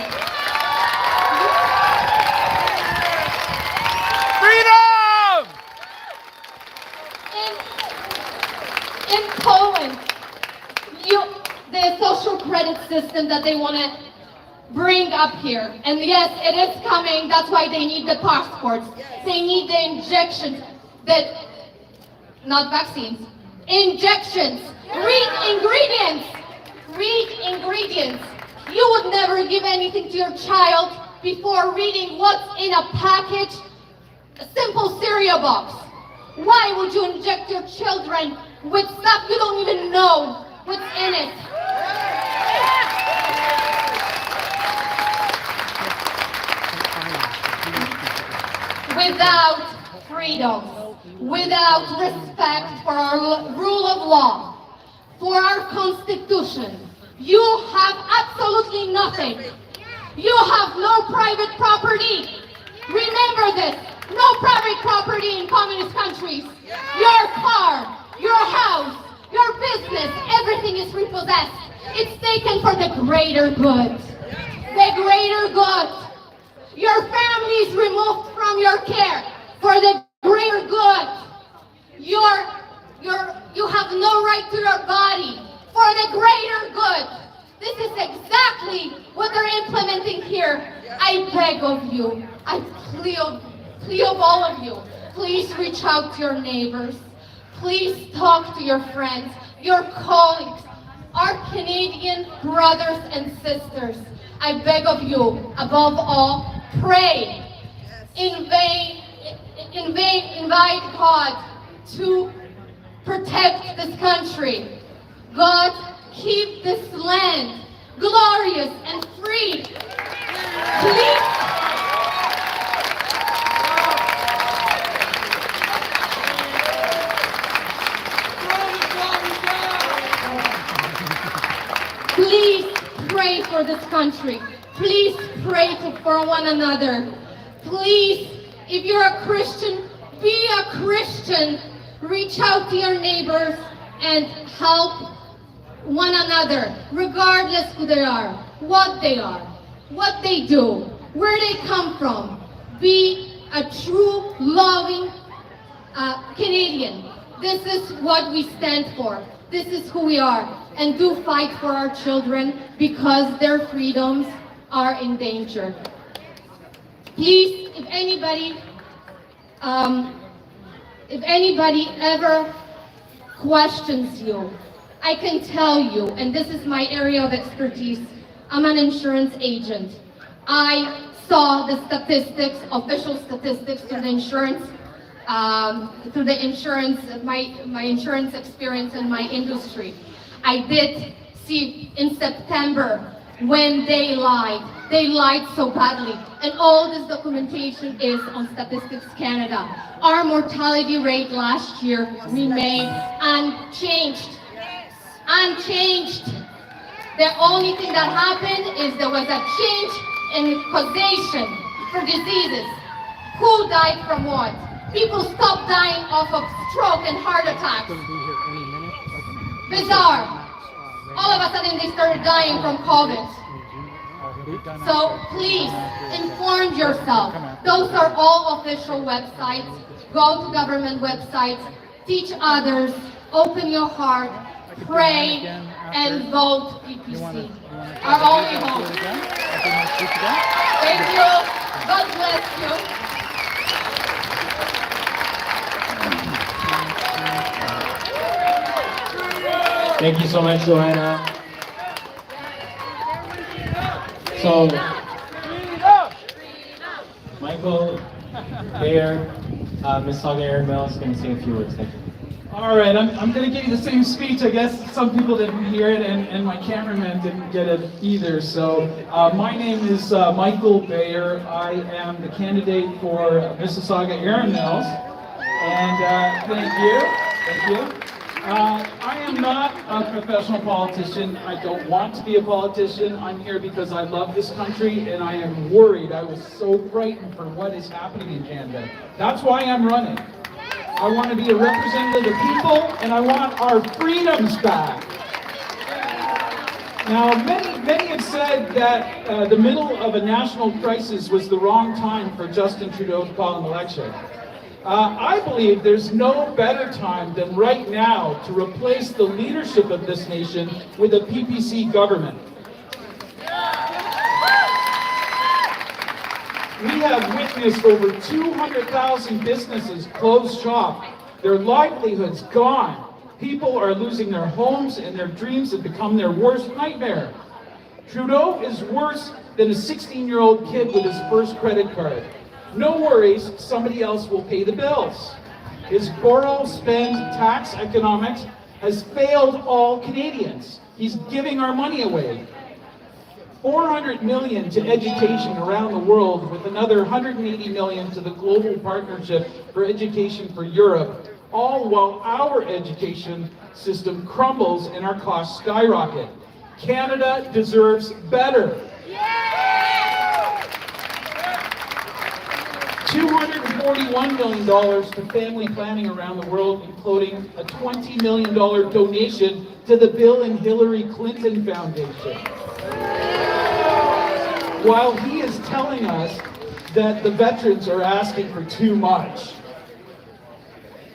Freedom! In Poland, the social credit system that they want to bring up here, and yes, it is coming, that's why they need the passports. They need the injections, not vaccines, injections. Read ingredients. Read ingredients. You would never give anything to your child before reading what's in a package, a simple cereal box. Why would you inject your children with stuff you don't even know what's in it? Without freedom, without respect for our rule of law, for our Constitution, you have absolutely nothing. You have no private property. Remember this, no private property in communist countries. Your car, your house, your business, everything is repossessed. It's taken for the greater good. The greater good. Your family is removed from your care for the greater good. You have no right to your body for the greater good. This is exactly what they're implementing here. I beg of you, I plea of all of you, please reach out to your neighbors. Please talk to your friends, your colleagues, our Canadian brothers and sisters. I beg of you, above all, pray. Invite God to protect this country. God, keep this land glorious and free. Please. Please pray for this country. Please pray for one another. Please, if you're a Christian, be a Christian. Reach out to your neighbors and help one another, regardless who they are, what they do, where they come from. Be a true, loving Canadian. This is what we stand for. This is who we are. And do fight for our children because their freedoms are in danger. Please, if anybody ever questions you, I can tell you, and this is my area of expertise, I'm an insurance agent. I saw the statistics, official statistics through the insurance, my insurance experience in my industry. I did see in September when they lied so badly. And all this documentation is on Statistics Canada. Our mortality rate last year remained unchanged. Unchanged. The only thing that happened is there was a change and causation for diseases. Who died from what? People stopped dying off of stroke and heart attacks. Bizarre. All of a sudden they started dying from COVID. So please inform yourself. Those are all official websites. Go to government websites, teach others, open your heart, pray, and vote PPC. Our only hope. Thank you. God bless you. Thank you so much, Joanna. So, Michael, Bayer, Mississauga Aaron Mel is going to say a few words. Thank you. All right, I'm going to give you the same speech. I guess some people didn't hear it, and my cameraman didn't get it either. So my name is Michael Bayer. I am the candidate for Mississauga Aaron Mills. And thank you. I am not a professional politician. I don't want to be a politician. I'm here because I love this country, and I am worried. I was so frightened for what is happening in Canada. That's why I'm running. I want to be a representative of the people, and I want our freedoms back. Now, many have said that the middle of a national crisis was the wrong time for Justin Trudeau to call an election. I believe there's no better time than right now to replace the leadership of this nation with a PPC government. We have witnessed over 200,000 businesses close shop, their livelihoods gone. People are losing their homes, and their dreams have become their worst nightmare. Trudeau is worse than a 16-year-old kid with his first credit card. No worries, somebody else will pay the bills. His borrow, spend, tax economics has failed all Canadians. He's giving our money away. $400 million to education around the world, with another $180 million to the Global Partnership for Education for Europe, all while our education system crumbles and our costs skyrocket. Canada deserves better. $241 million to family planning around the world, including a $20 million donation to the Bill and Hillary Clinton Foundation. While he is telling us that the veterans are asking for too much.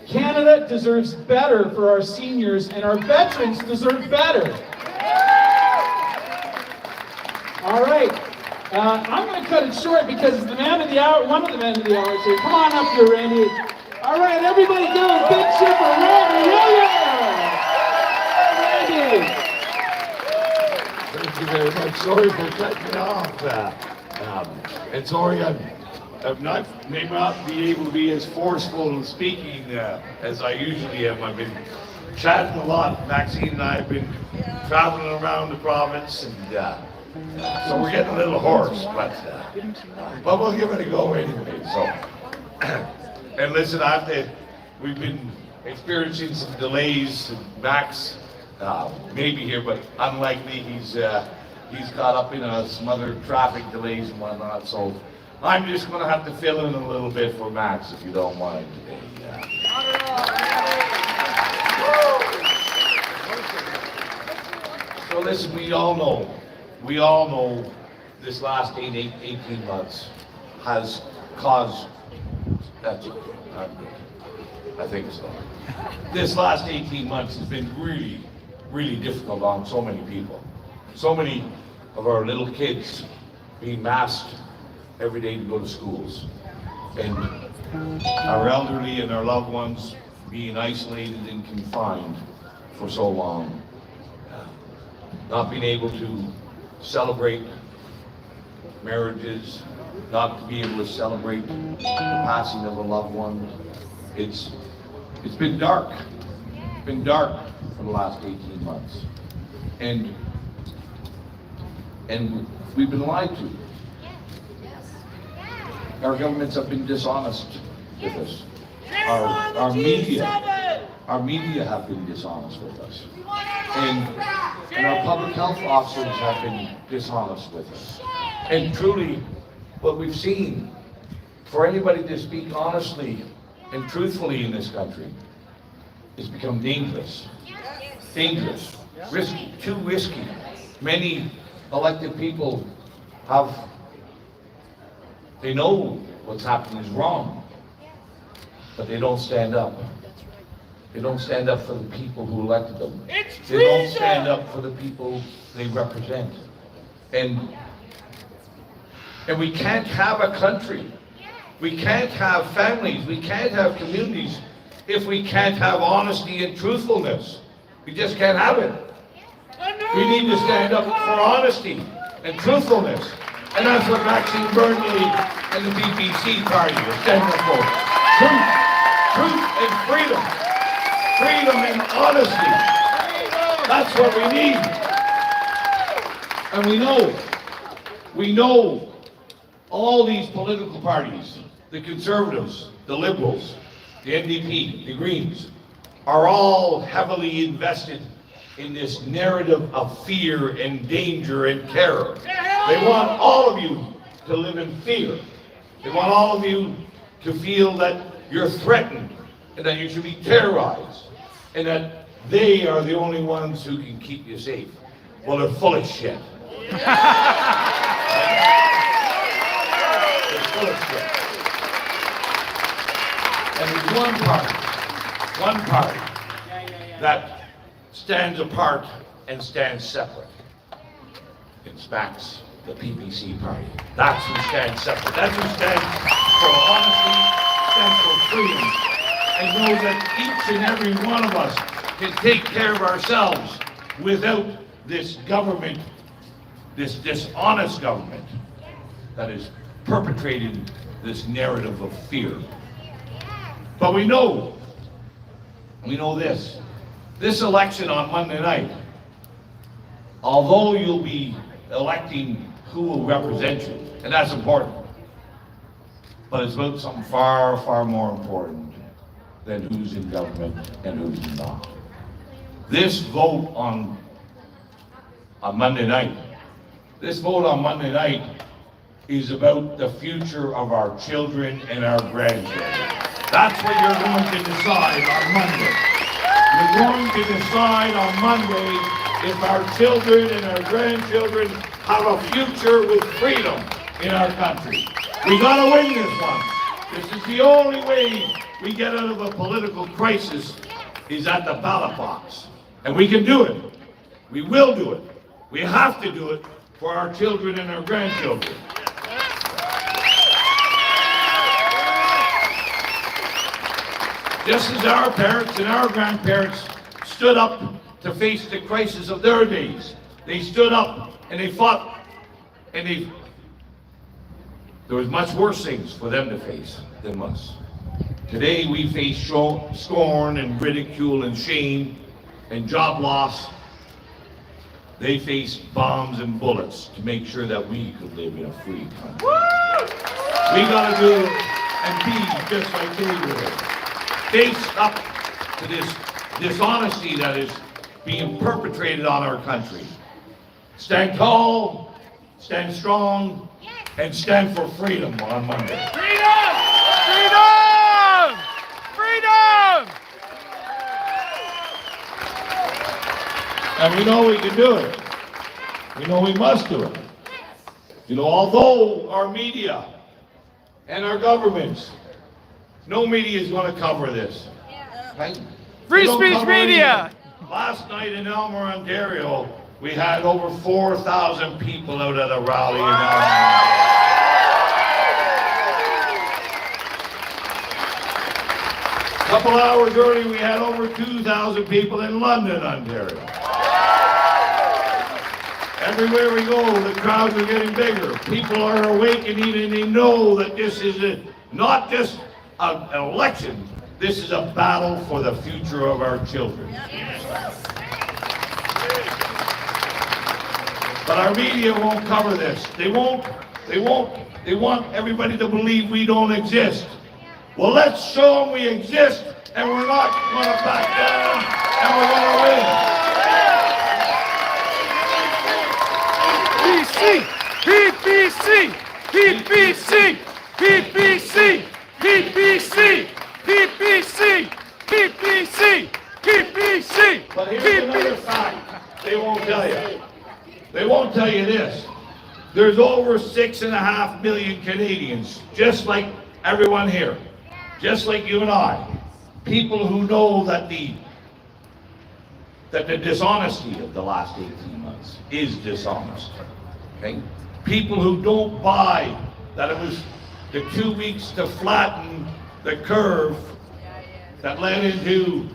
Canada deserves better for our seniors, and our veterans deserve better. All right. I'm going to cut it short because the man of the hour, one of the men of the hour is here. Come on up here, Randy. All right, everybody give a big cheer for Randy Williams. Randy. Thank you very much. Sorry for cutting you off. And sorry I may not be able to be as forceful in speaking as I usually am. I've been chatting a lot. Maxine and I have been traveling around the province, and so we're getting a little hoarse, but we'll give it a go anyway. So, and listen, we've been experiencing some delays. Max may be here, but unlikely. He's caught up in some other traffic delays and whatnot. So I'm just going to have to fill in a little bit for Max, if you don't mind today. So listen, we all know this last 18 months has caused, that's it, I think so. This last 18 months has been really, really difficult on so many people. So many of our little kids being masked every day to go to schools. And our elderly and our loved ones being isolated and confined for so long. Not being able to celebrate marriages, not to be able to celebrate the passing of a loved one. It's been dark. It's been dark for the last 18 months. And we've been lied to. Our governments have been dishonest with us. Our media have been dishonest with us. And our public health officers have been dishonest with us. And truly, what we've seen, for anybody to speak honestly and truthfully in this country, it's become dangerous. Dangerous. Risky. Too risky. Many elected people they know what's happening is wrong, but they don't stand up. They don't stand up for the people who elected them. They don't stand up for the people they represent. And we can't have a country, we can't have families, we can't have communities if we can't have honesty and truthfulness. We just can't have it. We need to stand up for honesty and truthfulness. And that's what Maxine Burnley and the BBC party are standing for. Truth. Truth and freedom. Freedom and honesty. That's what we need. And we know all these political parties, the Conservatives, the Liberals, the NDP, the Greens, are all heavily invested in this narrative of fear and danger and terror. They want all of you to live in fear. They want all of you to feel that you're threatened and that you should be terrorized and that they are the only ones who can keep you safe. Well, they're full of shit. They're full of shit. And there's one party that stands apart and stands separate. It's Max, the PPC party. That's who stands separate. That's who stands for honesty, stands for freedom, and knows that each and every one of us can take care of ourselves without this government, this dishonest government that is perpetrating this narrative of fear. But we know this election on Monday night, although you'll be electing who will represent you, and that's important, but it's about something far, far more important than who's in government and who's not. This vote on Monday night, is about the future of our children and our grandchildren. That's what you're going to decide on Monday. You're going to decide on Monday if our children and our grandchildren have a future with freedom in our country. We gotta win this one. This is the only way we get out of a political crisis, is at the ballot box. And we can do it. We will do it. We have to do it for our children and our grandchildren. Just as our parents and our grandparents stood up to face the crisis of their days, they stood up and they fought, and there was much worse things for them to face than us. Today we face scorn and ridicule and shame and job loss. They face bombs and bullets to make sure that we could live in a free country. We gotta do and be just like they were. Face up to this dishonesty that is being perpetrated on our country. Stand tall, stand strong, and stand for freedom on Monday. Freedom! Freedom! Freedom! And we know we can do it. We know we must do it. You know, although our media and our governments, no media is going to cover this. Right? Free speech media! Last night in Elmer, Ontario, we had over 4,000 people out at a rally in Elmer. A couple hours early, we had over 2,000 people in London, Ontario. Everywhere we go, the crowds are getting bigger. People are awakening, and they know that this is not just an election. This is a battle for the future of our children. But our media won't cover this. They won't. They want everybody to believe we don't exist. Well, let's show them we exist, and we're not going to back down, and we're going to win. PPC! PPC! PPC! PPC! PPC! PPC! PPC! But here's another fact they won't tell you. They won't tell you this. There's over 6.5 million Canadians, just like everyone here, just like you and I, people who know that the dishonesty of the last 18 months is dishonest. Okay? People who don't buy that it was the 2 weeks to flatten the curve that led into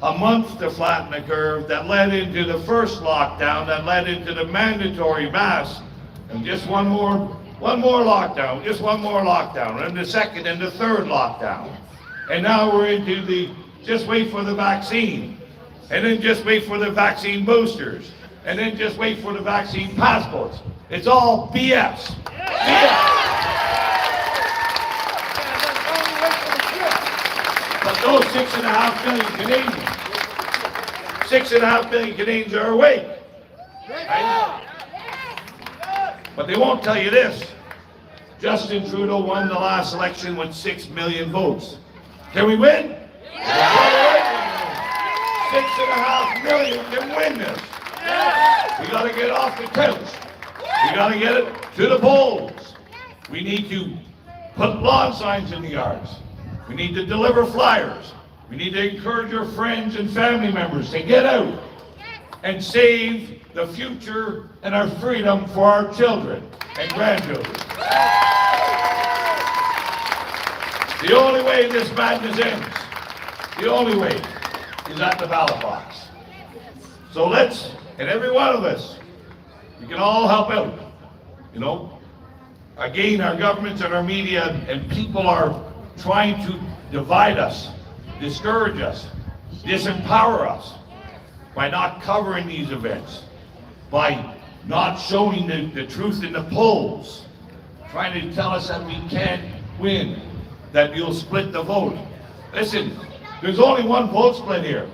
a month to flatten the curve, that led into the first lockdown, that led into the mandatory mask, and just one more lockdown, just one more lockdown, and the second and the third lockdown. And now we're into the just wait for the vaccine, and then just wait for the vaccine boosters, and then just wait for the vaccine passports. It's all BS. But those 6.5 million Canadians, 6.5 million Canadians are awake. Right? But they won't tell you this. Justin Trudeau won the last election with 6 million votes. Can we win? 6.5 million can win this. We got to get off the couch. We got to get it to the polls. We need to put lawn signs in the yards. We need to deliver flyers. We need to encourage our friends and family members to get out and save the future and our freedom for our children and grandchildren. The only way this madness ends, the only way, is at the ballot box. So let's, and every one of us, we can all help out. You know, again, our governments and our media and people are trying to divide us, discourage us, disempower us by not covering these events, by not showing the truth in the polls, trying to tell us that we can't win, that you'll split the vote. Listen, there's only one vote split here.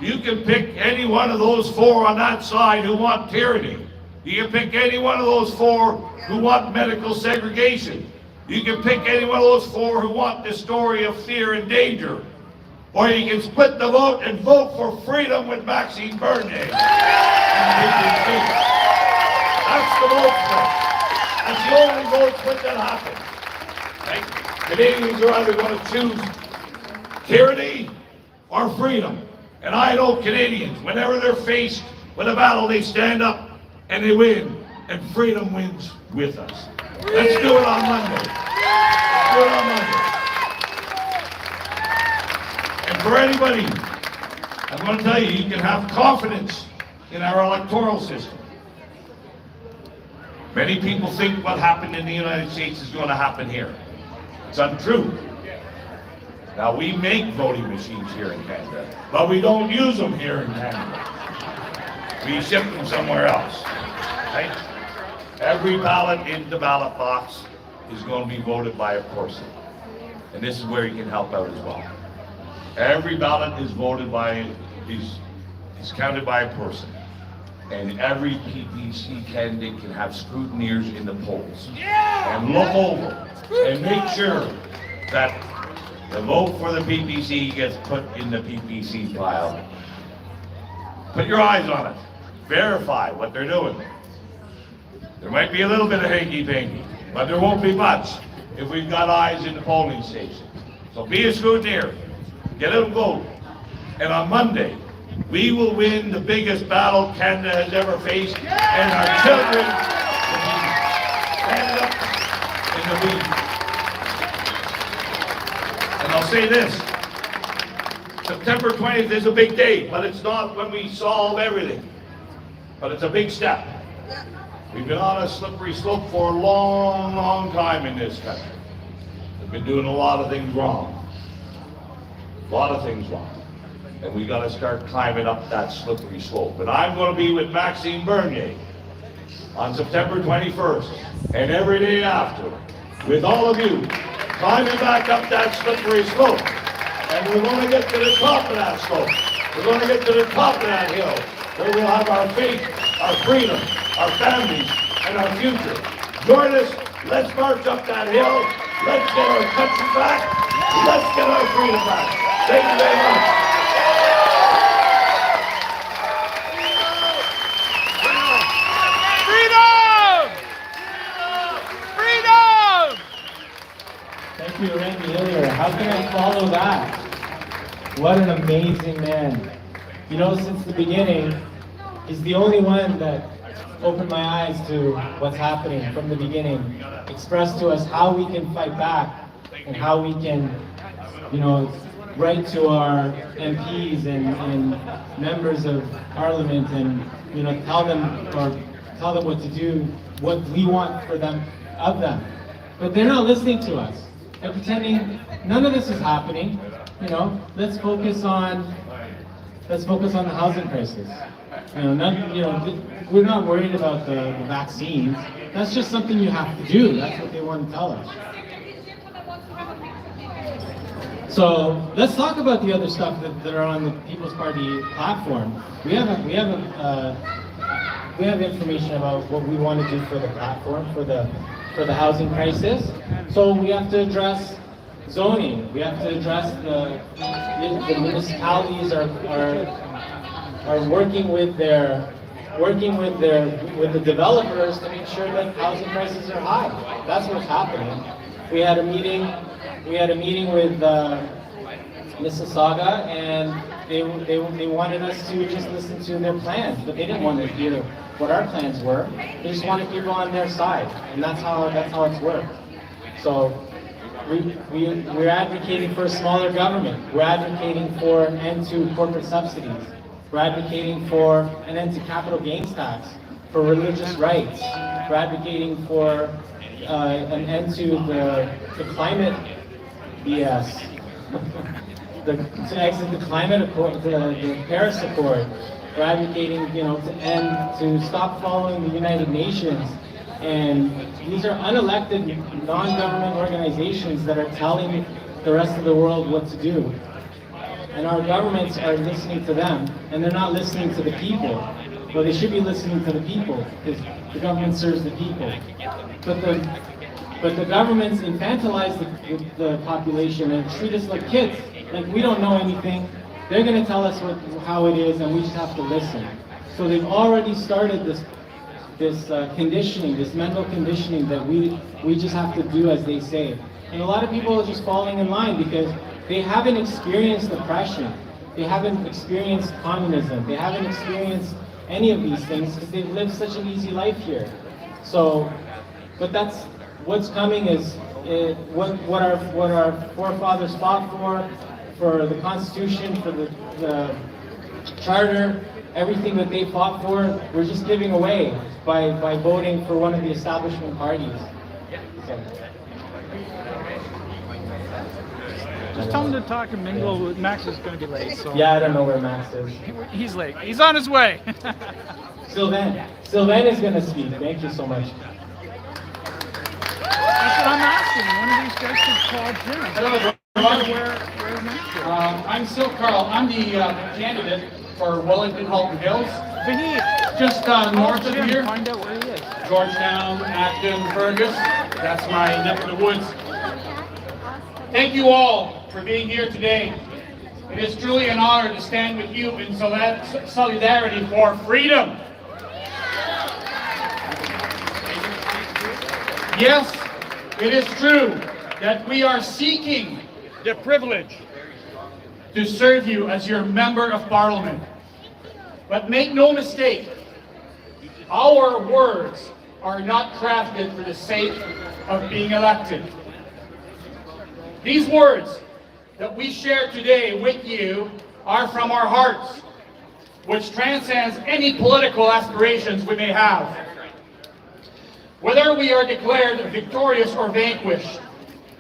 You can pick any one of those four on that side who want tyranny. You can pick any one of those four who want medical segregation. You can pick any one of those four who want the story of fear and danger. Or you can split the vote and vote for freedom with Maxine Bernier. That's the vote split. That's the only vote split that happens. Right? Canadians are either going to choose tyranny or freedom. And I know Canadians, whenever they're faced with a battle, they stand up and they win. And freedom wins with us. Let's do it on Monday. Let's do it on Monday. And for anybody, I'm going to tell you, you can have confidence in our electoral system. Many people think what happened in the United States is going to happen here. It's untrue. Now, we make voting machines here in Canada, but we don't use them here in Canada. We ship them somewhere else. Right? Every ballot in the ballot box is going to be voted by a person. And this is where you can help out as well. Every ballot is voted by, is counted by a person. And every PPC candidate can have scrutineers in the polls. And look over and make sure that the vote for the PPC gets put in the PPC file. Put your eyes on it. Verify what they're doing. There might be a little bit of hanky-panky, but there won't be much if we've got eyes in the polling station. So be a scrutineer. Get out and vote. And on Monday, we will win the biggest battle Canada has ever faced, and our children will be standing up in the lead. And I'll say this, September 20th is a big day, but it's not when we solve everything. But it's a big step. We've been on a slippery slope for a long, long time in this country. We've been doing a lot of things wrong. A lot of things wrong. And we got to start climbing up that slippery slope. And I'm going to be with Maxine Bernier on September 21st and every day after with all of you climbing back up that slippery slope. And we're going to get to the top of that slope. We're going to get to the top of that hill where we'll have our faith, our freedom, our families, and our future. Join us Let's march up that hill. Let's get our country back. Let's get our freedom back. Thank you very much. Thank you, Randy Hillier. How can I follow that? What an amazing man. You know, since the beginning, he's the only one that opened my eyes to what's happening from the beginning. Expressed to us how we can fight back and how we can, you know, write to our MPs and members of parliament and, you know, tell them what to do, what we want for them, of them. But they're not listening to us. They're pretending none of this is happening. You know, let's focus on the housing crisis. You know, we're not worried about the vaccines. That's just something you have to do. That's what they want to tell us. So let's talk about the other stuff that are on the People's Party platform. We have information about what we want to do for the platform for the housing crisis. So we have to address zoning. We have to address the municipalities are working with the developers to make sure that housing prices are high. That's what's happening. We had a meeting with Mississauga, and they wanted us to just listen to their plans, but they didn't want to hear what our plans were. They just wanted people on their side, and that's how it's worked. So we're advocating for a smaller government. We're advocating for an end to corporate subsidies. We're advocating for an end to capital gains tax, for religious rights. We're advocating for an end to the climate BS, to exit the climate accord, the Paris Accord. We're advocating, you know, to stop following the United Nations. And these are unelected, non-government organizations that are telling the rest of the world what to do. And our governments are listening to them, and they're not listening to the people. Well, they should be listening to the people, because the government serves the people. But the governments infantilize the population and treat us like kids. Like we don't know anything. They're going to tell us how it is, and we just have to listen. So they've already started this conditioning, this mental conditioning that we just have to do as they say. And a lot of people are just falling in line because they haven't experienced oppression. They haven't experienced communism. They haven't experienced any of these things because they've lived such an easy life here. So, but that's what's coming is what our forefathers fought for the Constitution, for the Charter, everything that they fought for, we're just giving away by voting for one of the establishment parties. So. Just tell him to talk and mingle. Max is going to be late. So. Yeah, I don't know where Max is. He's late. He's on his way. Sylvain is going to speak. Thank you so much. That's what I'm asking. One of these guys should call Jim. Hello, everyone. I'm Sil Carl. I'm the candidate for Wellington Halton Hills. Just north of here. Find out where he is. Georgetown, Acton, Fergus. That's my neck of the woods. Thank you all for being here today. It is truly an honor to stand with you in solidarity for freedom. Yes, it is true that we are seeking the privilege to serve you as your member of parliament. But make no mistake, our words are not crafted for the sake of being elected. These words that we share today with you are from our hearts, which transcends any political aspirations we may have. Whether we are declared victorious or vanquished,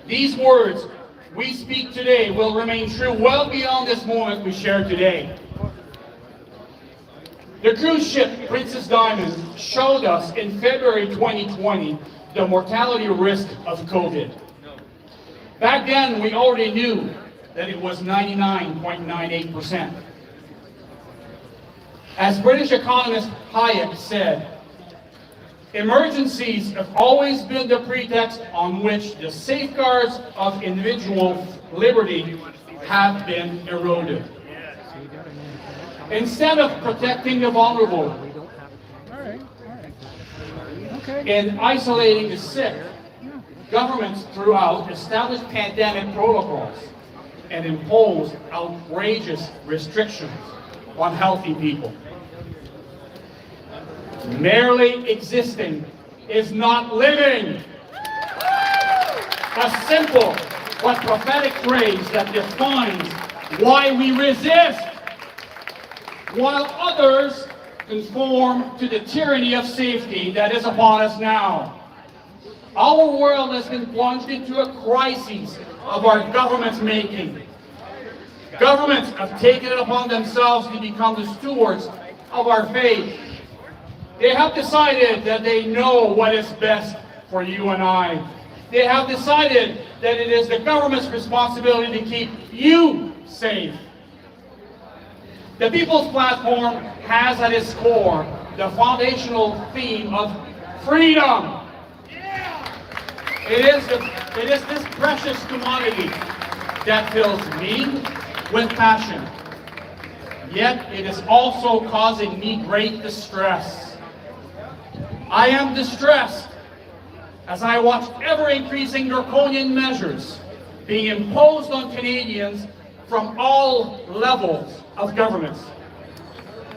these words we speak today will remain true well beyond this moment we share today. The cruise ship Princess Diamond showed us in February 2020 the mortality risk of COVID. Back then, we already knew that it was 99.98%. As British economist Hayek said, Emergencies have always been the pretext on which the safeguards of individual liberty have been eroded. Instead of protecting the vulnerable and isolating the sick, governments throughout established pandemic protocols and imposed outrageous restrictions on healthy people. Merely existing is not living. A simple but prophetic phrase that defines why we resist, while others conform to the tyranny of safety that is upon us now. Our world has been plunged into a crisis of our government's making. Governments have taken it upon themselves to become the stewards of our faith. They have decided that they know what is best for you and I. They have decided that it is the government's responsibility to keep you safe. The People's Platform has at its core the foundational theme of freedom. It is this precious commodity that fills me with passion. Yet it is also causing me great distress. I am distressed as I watch ever-increasing draconian measures being imposed on Canadians from all levels of governments.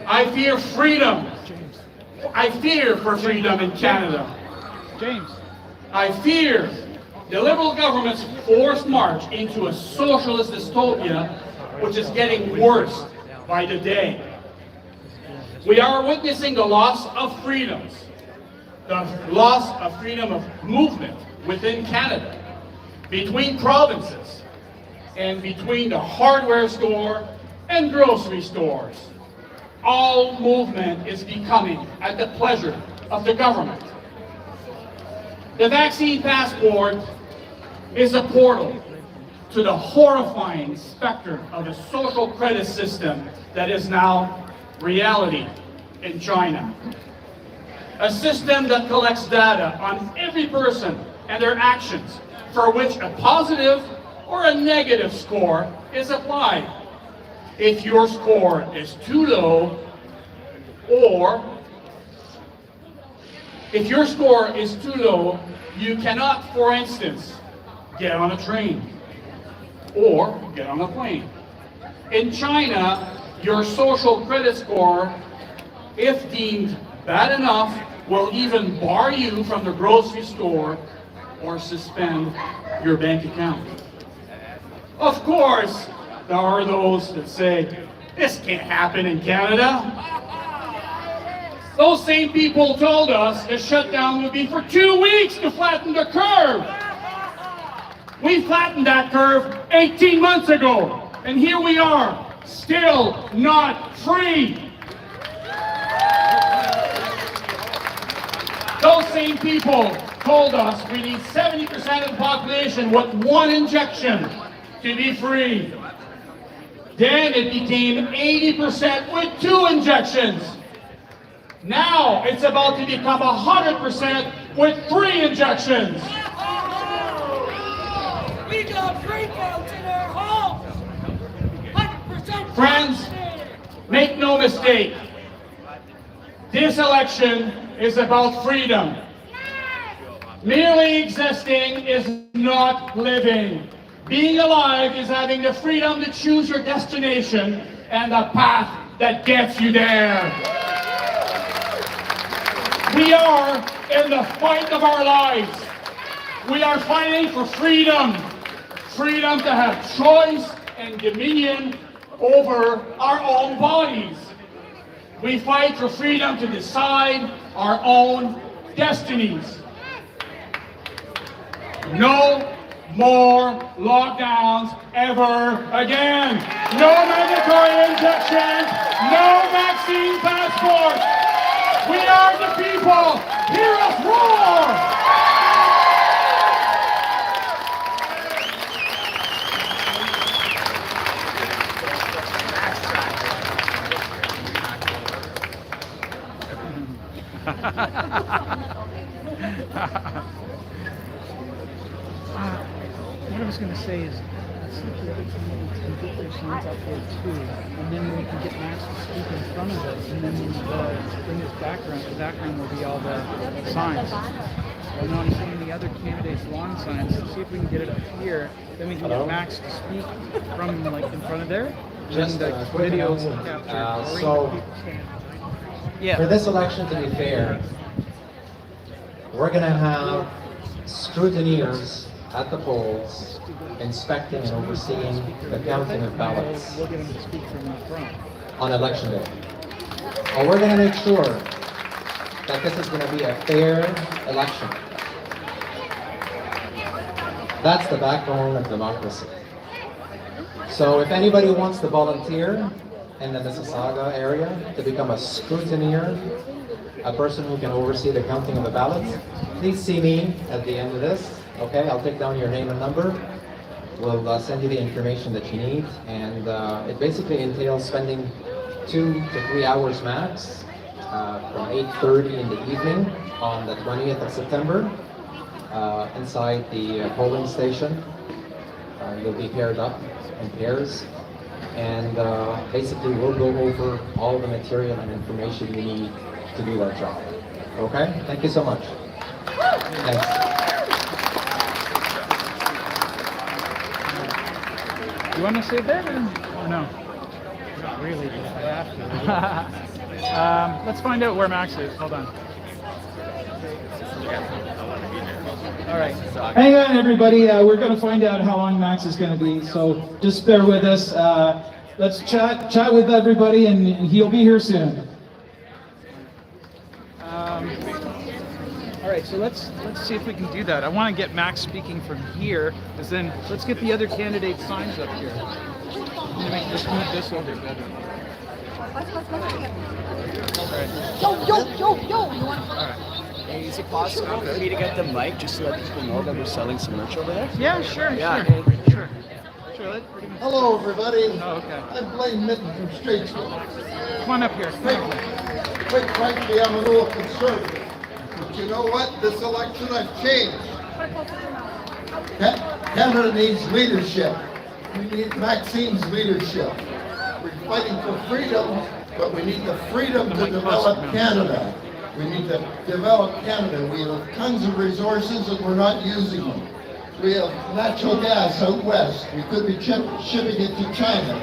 I fear freedom. I fear for freedom in Canada. James. I fear the Liberal government's forced march into a socialist dystopia, which is getting worse by the day. We are witnessing the loss of freedoms, the loss of freedom of movement within Canada, between provinces, and between the hardware store and grocery stores. All movement is becoming at the pleasure of the government. The vaccine passport is a portal to the horrifying specter of a social credit system that is now reality in China. A system that collects data on every person and their actions, for which a positive or a negative score is applied. If your score is too low, you cannot, for instance, get on a train or get on a plane. In China, your social credit score, if deemed bad enough, will even bar you from the grocery store or suspend your bank account. Of course, there are those that say, this can't happen in Canada. Those same people told us the shutdown would be for 2 weeks to flatten the curve. We flattened that curve 18 months ago, and here we are, still not free. Those same people told us we need 70% of the population with 1 injection to be free. Then it became 80% with 2 injections. Now it's about to become 100% with 3 injections. We got free votes in our homes. 100% Friends, make no mistake. This election is about freedom. Merely existing is not living. Being alive is having the freedom to choose your destination and the path that gets you there. We are in the fight of our lives. We are fighting for freedom. Freedom to have choice and dominion over our own bodies. We fight for freedom to decide our own destinies. No more lockdowns ever again. No mandatory injections, no vaccine passport. We are the people. Hear us roar! Ha ha ha ha! What I was going to say is, let's see if the other candidates can get their signs up there too, and then we can get Max to speak in front of us, and then bring his background. The background will be all the signs. And now I'm seeing the other candidates' lawn signs. So see if we can get it up here. Then we can get Max to speak from like in front of there. Just then a quick video will announcement. capture. For this election to be fair, we're going to have scrutineers at the polls inspecting and overseeing the counting of ballots We'll get him to speak from the front. on election day. And we're going to make sure that this is going to be a fair election. That's the backbone of democracy. So if anybody wants to volunteer in the Mississauga area to become a scrutineer, a person who can oversee the counting of the ballots, please see me at the end of this. Okay, I'll take down your name and number. We'll send you the information that you need, and it basically entails spending 2 to 3 hours max from 8:30 in the evening on the 20th of September inside the polling station. You'll be paired up in pairs, and basically we'll go over all the material and information you need to do that job. Okay? Thank you so much. Thanks. You want to say that or no? Not really, but I have to. Let's find out where Max is. Hold on. All right. Hang on, everybody. We're going to find out how long Max is going to be, so just bear with us. Let's chat with everybody, and he'll be here soon. All right, so let's see if we can do that. I want to get Max speaking from here, because then let's get the other candidate signs up here. I'm going to make this move this over better. Yo! Hey, is it possible for me to get the mic just to let people know that we're selling some merch over there? Yeah, sure. Sure. Hello, everybody. Oh, okay. I'm Blaine Mitten from Statesville. Come on up here. Quite frankly, I'm an old conservative. But you know what? This election I've changed. Canada needs leadership. We need Maxine's leadership. We're fighting for freedom, but we need the freedom to develop Canada. We need to develop Canada. We have tons of resources and we're not using them. We have natural gas out west. We could be shipping it to China.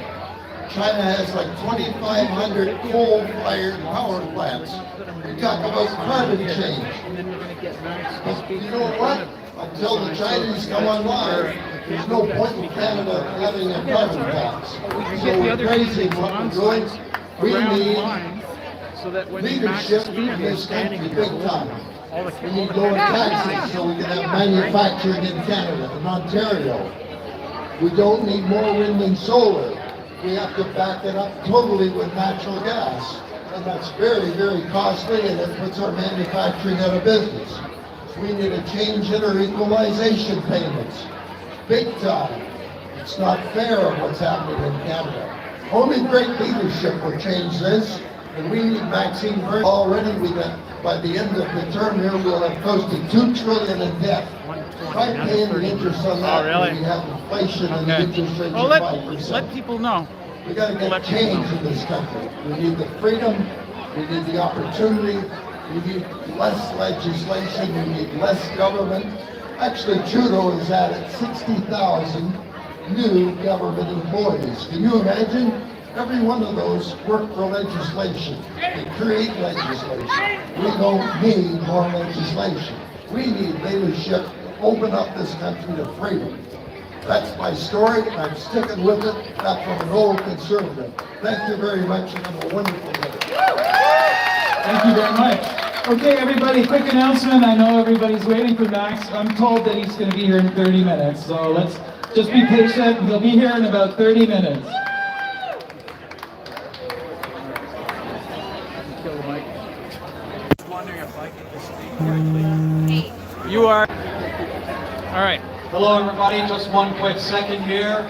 China has like 2,500 coal-fired power plants. We talk about carbon change. But you know what? Until the Chinese come online, there's no point in Canada having a carbon tax. So we're raising what we're doing. We need leadership in this country big time. We need lower taxes so we can have manufacturing in Canada and Ontario. We don't need more wind and solar. We have to back it up totally with natural gas. And that's very, very costly, and it puts our manufacturing out of business. We need a change in our equalization payments. Big time. It's not fair what's happening in Canada. Only great leadership will change this. And we need Maxine Bird already. We got, by the end of the term here, we'll have close to $2 trillion in debt. Try paying the interest on that. Oh, really? We have inflation and the interest rates Well, are 5%. let people know. We got to get change in this country. We need the freedom. We need the opportunity. We need less legislation. We need less government. Actually, Trudeau has added 60,000 new government employees. Can you imagine? Every one of those work for legislation. They create legislation. We don't need more legislation. We need leadership to open up this country to freedom. That's my story. I'm sticking with it. That's from an old conservative. Thank you very much, and have a wonderful day. Thank you very much. Okay, everybody, quick announcement. I know everybody's waiting for Max. I'm told that he's going to be here in 30 minutes, so let's just be patient. He'll be here in about 30 minutes. You are. All right. Hello, everybody. Just one quick second here.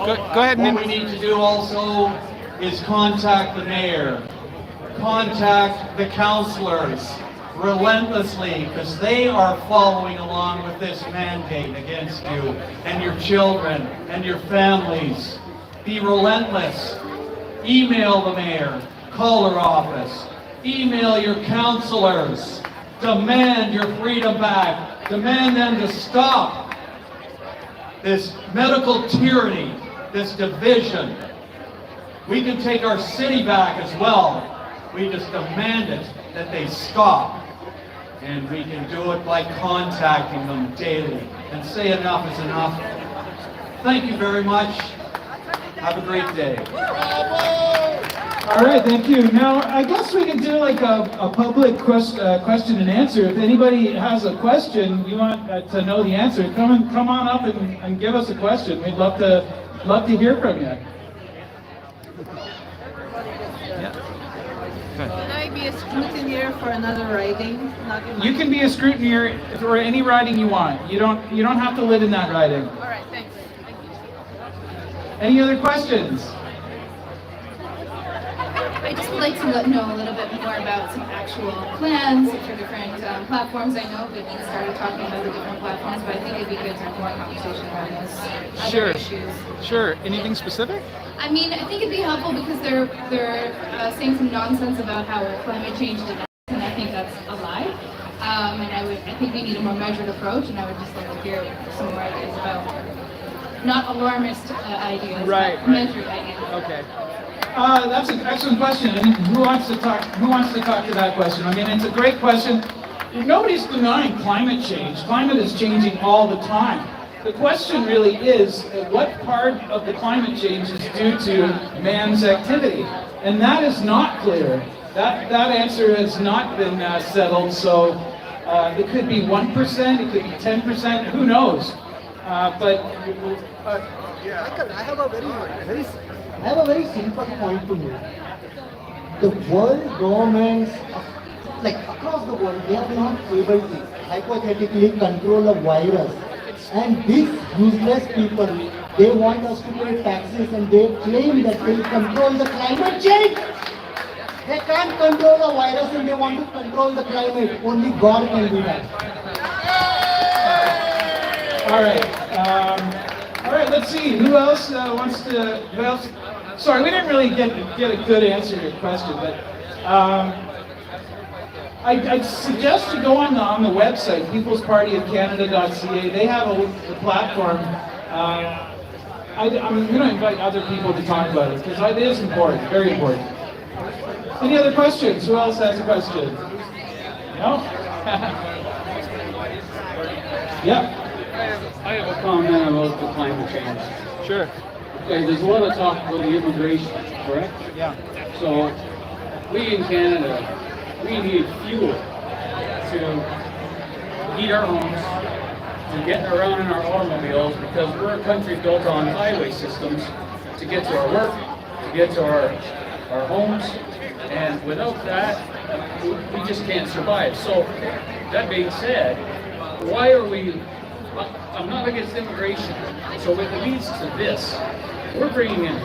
Go ahead. What we need to do also is contact the mayor. contact the counselors relentlessly because they are following along with this mandate against you and your children and your families. Be relentless. Email the mayor, call her office, email your counselors, demand your freedom back, demand them to stop this medical tyranny, this division. We can take our city back as well. We just demand it that they stop. And we can do it by contacting them daily and say enough is enough. Thank you very much. Have a great day. All right, thank you. Now, I guess we can do like a public question and answer. If anybody has a question, you want to know the answer, come on up and give us a question. We'd love to hear from you. Can I be a scrutineer for another riding? You can be a scrutineer for any riding you want. You don't have to live in that riding. All right, thanks. Thank you. Any other questions? I just would like to know a little bit more about some actual plans for different platforms. I know that we started talking about the different platforms, but I think it'd be good to have more conversation around those other issues. Sure. Anything specific? I mean, I think it'd be helpful because they're saying some nonsense about how climate change did not, and I think that's a lie. And I think we need a more measured approach, and I would just like to hear some more ideas about not alarmist ideas, but measured ideas. Okay. That's an excellent question. I mean, who wants to talk to that question? I mean, it's a great question. Nobody's denying climate change. Climate is changing all the time. The question really is, what part of the climate change is due to man's activity? And that is not clear. That answer has not been settled. So it could be 1%, it could be 10%, who knows? I have a very simple point to make. The world governments, like across the world, they are not able to hypothetically control a virus. And these useless people, they want us to pay taxes and they claim that they control the climate change. They can't control the virus and they want to control the climate. Only God can do that. All right, let's see. Who else wants to, sorry, we didn't really get a good answer to your question, but I'd suggest you go on the website, peoplespartyofcanada.ca. They have a platform. I'm going to invite other people to talk about it, because it is important, very important. Any other questions? Who else has a question? No? Yeah. I have a comment about the climate change. Sure. Okay, there's a lot of talk about the immigration, correct? Yeah. So, we in Canada, we need fuel to heat our homes, to get around in our automobiles, because we're a country built on highway systems to get to our work, to get to our homes, and without that, we just can't survive. So, that being said, why are we, I'm not against immigration, so it leads to this. We're bringing in